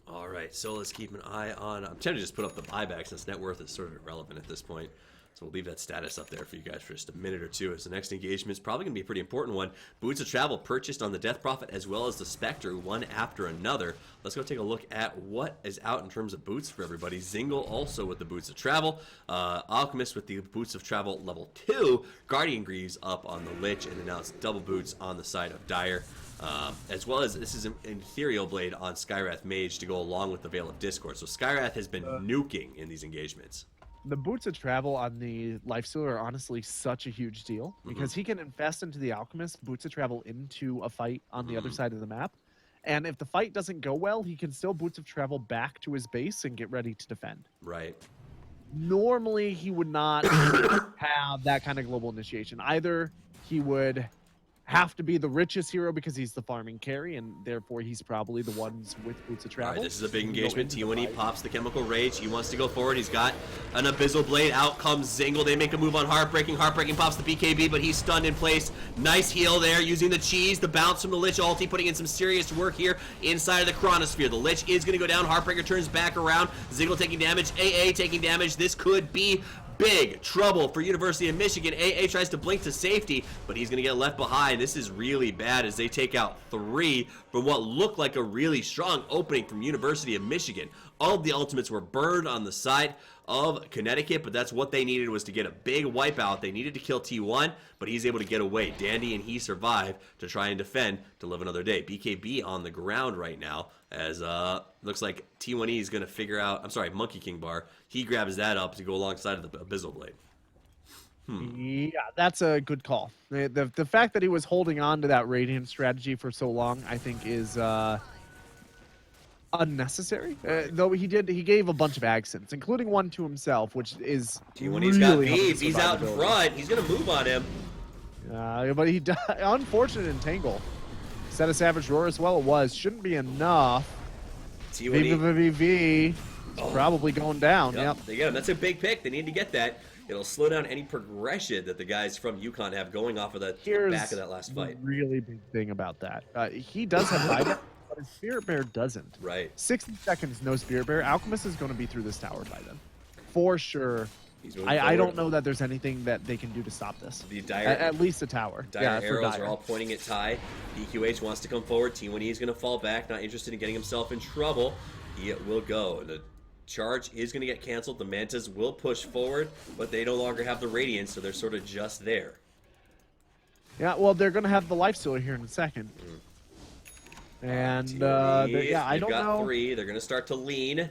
All right, so let's keep an eye on... I'm tempted to just put up the buyback since net worth is sort of irrelevant at this point. So we'll leave that status up there for you guys for just a minute or two, as the next engagement is probably going to be a pretty important one. Boots of Travel purchased on the Death Prophet as well as the Spectre, one after another. Let's go take a look at what is out in terms of boots for everybody. Zingle also with the Boots of Travel. Alchemist with the Boots of Travel level 2. Guardian Greaves up on the Lich, and then now it's double boots on the side of Dire. As well as this is an Ethereal Blade on Skywrath Mage to go along with the Veil of Discord. So Skywrath has been nuking in these engagements. The Boots of Travel on the Lifestealer are honestly such a huge deal because he can infest into the Alchemist, Boots of Travel into a fight on the other side of the map. And if the fight doesn't go well, he can still Boots of Travel back to his base and get ready to defend. Right. Normally, he would not have that kind of global initiation. Either he would have to be the richest hero because he's the farming carry, and therefore he's probably the ones with Boots of Travel. All right, this is a big engagement. T1E pops the Chemical Rage. He wants to go forward. He's got an Abyssal Blade. Out comes Zingle. They make a move on Heartbreaking. Heartbreaking pops the BKB, but he's stunned in place. Nice heal there using the cheese. The bounce from the Lich ulti, putting in some serious work here inside of the Chronosphere. The Lich is going to go down. Heartbreaker turns back around. Zingle taking damage. AA taking damage. This could be big trouble for University of Michigan. AA tries to blink to safety, but he's going to get left behind. This is really bad as they take out 3 from what looked like a really strong opening from University of Michigan. All of the ultimates were burned on the side of Connecticut, but that's what they needed, was to get a big wipeout. They needed to kill T1, but he's able to get away. Dandy and he survive to try and defend to live another day. BKB on the ground right now, as looks like T1E is going to figure out, I'm sorry, Monkey King Bar. He grabs that up to go alongside of the Abyssal Blade. Yeah, that's a good call. The fact that he was holding on to that Radiant strategy for so long, I think, is unnecessary. Though he gave a bunch of accents, including one to himself, which is T1E's got Beebs. He's out in front. He's going to move on him. But he unfortunate entangle. Set a Savage Roar as well. It was. Shouldn't be enough. VVVV. Probably going down. Yep. They get him. That's a big pick. They need to get that. It'll slow down any progression that the guys from Yukon have going off of that back of that last fight. Really big thing about that. He does have buyback, but his Spirit Bear doesn't. Right. 60 seconds, no Spirit Bear. Alchemist is going to be through this tower by then. For sure. I don't know that there's anything that they can do to stop this. At least a tower. Dire arrows are all pointing at Ty. DQH wants to come forward. T1E is going to fall back. Not interested in getting himself in trouble. He will go. The charge is going to get canceled. The Mantas will push forward, but they no longer have the Radiance, so they're sort of just there. Yeah, well, they're going to have the Lifestealer here in a second. And, I don't know. 3. They're going to start to lean.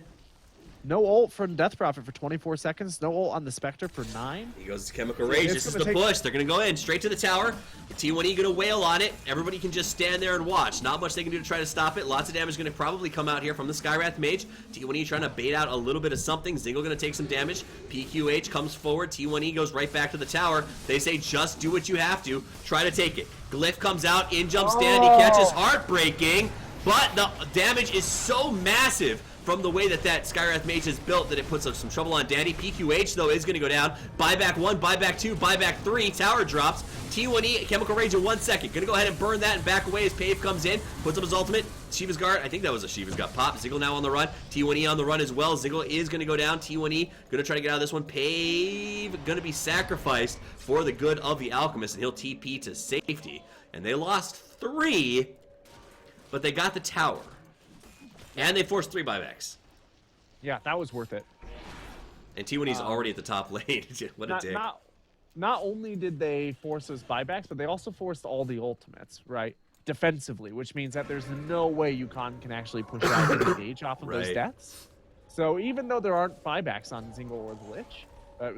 No ult from Death Prophet for 24 seconds. No ult on the Spectre for 9. He goes to Chemical Rage. This is the push. They're going to go in straight to the tower. The T1E going to wail on it. Everybody can just stand there and watch. Not much they can do to try to stop it. Lots of damage going to probably come out here from the Skywrath Mage. T1E trying to bait out a little bit of something. Zingle going to take some damage. PQH comes forward. T1E goes right back to the tower. They say just do what you have to. Try to take it. Glyph comes out. In jumps Dandy. Catches Heartbreaking. But the damage is so massive from the way that Skywrath Mage is built that it puts some trouble on Dandy. PQH, though, is going to go down. Buyback 1, buyback 2, buyback 3. Tower drops. T1E, Chemical Rage in 1 second. Going to go ahead and burn that and back away as Pave comes in. Puts up his ultimate. Shiva's Guard, I think that was a Shiva's Guard pop. Zingle now on the run. T1E on the run as well. Zingle is going to go down. T1E going to try to get out of this one. Pave going to be sacrificed for the good of the Alchemist, and he'll TP to safety. And they lost 3, but they got the tower. And they forced 3 buybacks. Yeah, that was worth it. And T1E's already at the top lane. What a dick. Not only did they force those buybacks, but they also forced all the ultimates, right? Defensively, which means that there's no way UConn can actually push out and engage off of those deaths. So even though there aren't buybacks on Zingle or the Lich,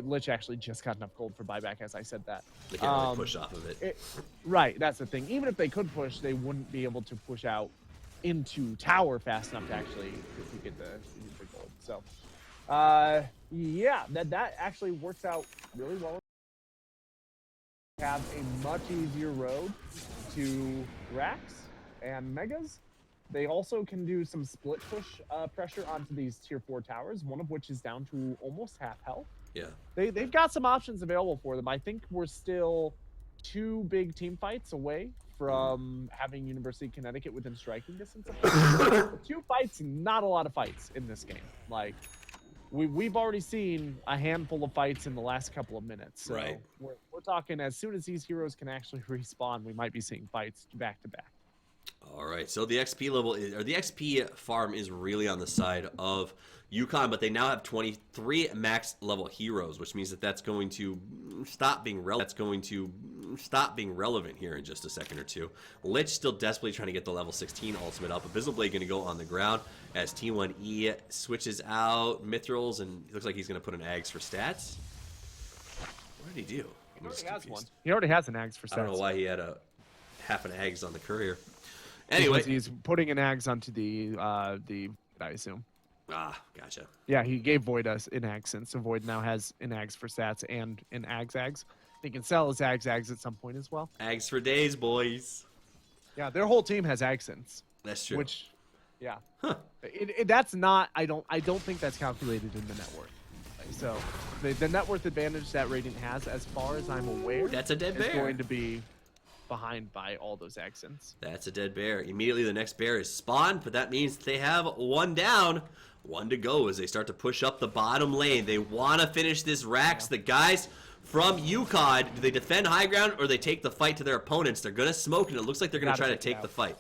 Lich actually just got enough gold for buyback, as I said that. They can't really push off of it. Right, that's the thing. Even if they could push, they wouldn't be able to push out into tower fast enough to actually get the gold. So, yeah, that actually works out really well. Have a much easier road to Rax and Megas. They also can do some split push pressure onto these tier 4 towers, one of which is down to almost half health. Yeah. They've got some options available for them. I think we're still 2 big team fights away from having University of Connecticut within striking distance of them. 2 fights, not a lot of fights in this game. Like, we've already seen a handful of fights in the last couple of minutes. So right. We're talking as soon as these heroes can actually respawn, we might be seeing fights back to back. All right, so the XP level or the XP farm is really on the side of UConn, but they now have 23 max level heroes, which means that that's going to stop being relevant. That's going to stop being relevant here in just a second or two. Lich still desperately trying to get the level 16 ultimate up. Abyssal Blade going to go on the ground as T1E switches out Mithrils, and it looks like he's going to put an Ags for stats. What did he do? He already has one. He already has an Ags for stats. I don't know why he had half an Ags on the courier. Anyway, because he's putting an Ags onto the I assume. Ah, gotcha. Yeah, he gave Void us an Ags, so Void now has an Ags for stats and an Ags. He can sell his Ags at some point as well. Ags for days, boys. Yeah, their whole team has Agsons. That's true. Which, yeah, that's not. I don't think that's calculated in the net worth. So the net worth advantage that Radiant has, as far as I'm aware, that's a dead bear. Is going to be behind by all those Agsons. That's a dead bear. Immediately the next bear is spawned, but that means they have 1 down, 1 to go as they start to push up the bottom lane. They want to finish this Rax. The guys from UConn, do they defend high ground or they take the fight to their opponents? They're going to smoke, and it looks like they're going to try to take the fight.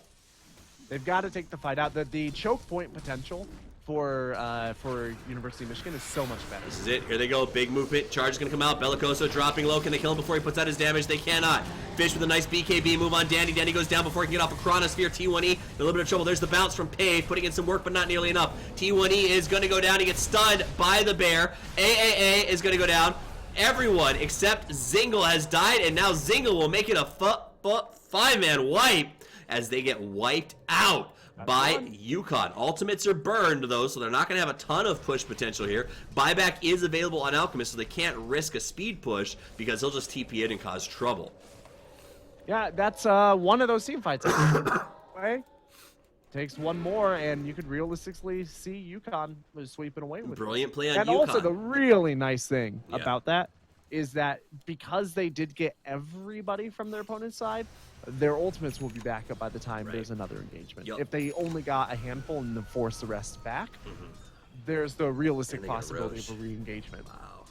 They've got to take the fight out. The choke point potential for University of Michigan is so much better. This is it. Here they go. Big movement. Charge is going to come out. Bellicoso dropping low. Can they kill him before he puts out his damage? They cannot. Fish with a nice BKB move on Dandy. Dandy goes down before he can get off a Chronosphere. T1E in a little bit of trouble. There's the bounce from Pave, putting in some work, but not nearly enough. T1E is going to go down. He gets stunned by the bear. AAA is going to go down. Everyone except Zingle has died, and now Zingle will make it a 5-man wipe as they get wiped out by UConn. Ultimates are burned, though, so they're not going to have a ton of push potential here. Buyback is available on Alchemist, so they can't risk a speed push because he'll just TP it and cause trouble. Yeah, that's one of those team fights. Right? Takes 1 more, and you could realistically see UConn sweeping away with Brilliant play on and UConn. And also the really nice thing about that is that because they did get everybody from their opponent's side, their ultimates will be back up by the time there's another engagement. If they only got a handful and then force the rest back, there's the realistic possibility of a re-engagement. Wow.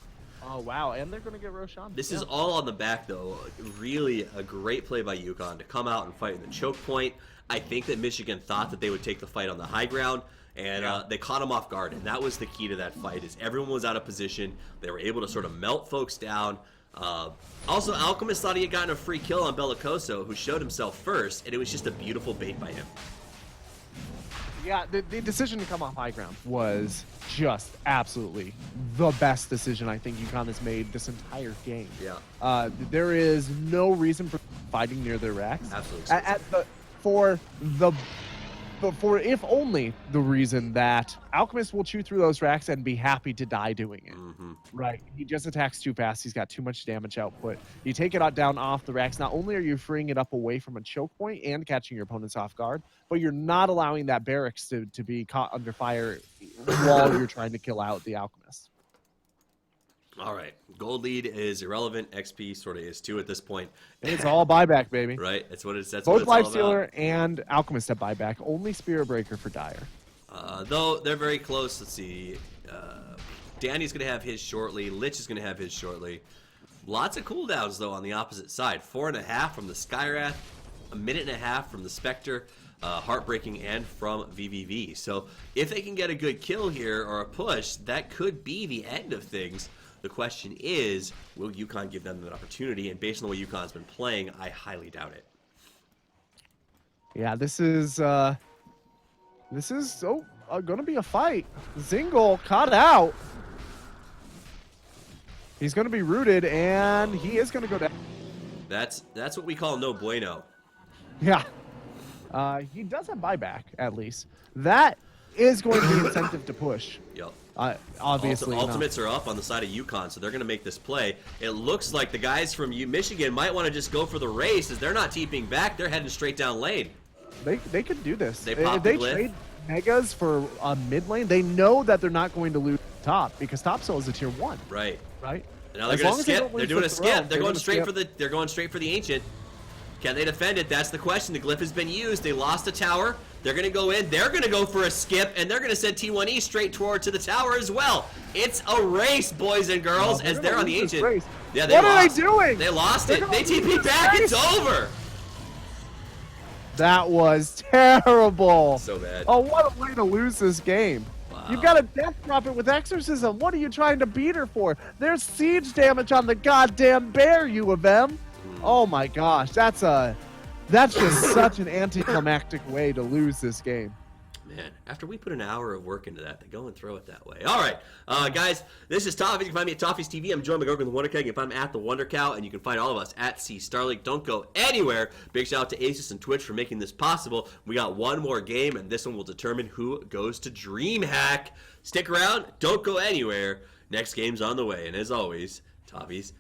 Oh, wow. And they're going to get Roshan. This is all on the back, though. Really a great play by UConn to come out and fight in the choke point. I think that Michigan thought that they would take the fight on the high ground, and they caught them off guard. And that was the key to that fight, is everyone was out of position. They were able to sort of melt folks down. Also, Alchemist thought he had gotten a free kill on Bellicoso, who showed himself first, and it was just a beautiful bait by him. Yeah, the decision to come off high ground was just absolutely the best decision I think UConn has made this entire game. Yeah. There is no reason for fighting near their racks. Absolutely. For if only the reason that Alchemist will chew through those racks and be happy to die doing it. Mm-hmm. Right. He just attacks too fast. He's got too much damage output. You take it out down off the racks. Not only are you freeing it up away from a choke point and catching your opponents off guard, but you're not allowing that barracks to be caught under fire while you're trying to kill out the Alchemist. All right. Gold lead is irrelevant. XP sort of is too at this point. It's all buyback, baby. Right? That's what it's Both all about. Lifestealer and Alchemist have buyback. Only Spirit Breaker for Dire. Though they're very close. Let's see. Danny's going to have his shortly. Lich is going to have his shortly. Lots of cooldowns, though, on the opposite side. 4.5 from the Skywrath. 1.5 minutes from the Spectre. Heartbreaking and from VVV. So if they can get a good kill here or a push, that could be the end of things. The question is, will UConn give them that opportunity? And based on the way UConn's been playing, I highly doubt it. Yeah, this is going to be a fight. Zingle caught out. He's going to be rooted, and he is going to go down. That's what we call no bueno. Yeah. He does have buyback, at least. That is going to be incentive to push. Yep. Obviously, Ultimates are up on the side of UConn, so they're going to make this play. It looks like the guys from Michigan might want to just go for the race, as they're not TPing back. They're heading straight down lane. They could do this. They If they trade Megas for mid lane, they know that they're not going to lose top, because top soul is a tier 1. Right. Right? And now they're going to skip. They're doing a skip. They're going straight for the ancient. Can they defend it? That's the question. The glyph has been used. They lost a tower. They're going to go in. They're going to go for a skip, and they're going to send T1E straight toward to the tower as well. It's a race, boys and girls, as they're on the ancient. Yeah, what are they doing? They lost it. They TP back. It's over. That was terrible. So bad. Oh, what a way to lose this game. Wow. You've got a Death Prophet with Exorcism. What are you trying to beat her for? There's siege damage on the goddamn bear, U of M. Oh my gosh, that's just such an anticlimactic way to lose this game. Man, after we put an hour of work into that, they go and throw it that way. All right, guys, this is Toffee. You can find me at Toffee's TV. I'm joined by Gorgon the Wonder Cow. You can find me at the Wonder Cow, and you can find all of us at C Starlink. Don't go anywhere. Big shout out to Asus and Twitch for making this possible. We got one more game, and this one will determine who goes to DreamHack. Stick around. Don't go anywhere. Next game's on the way, and as always, Toffee's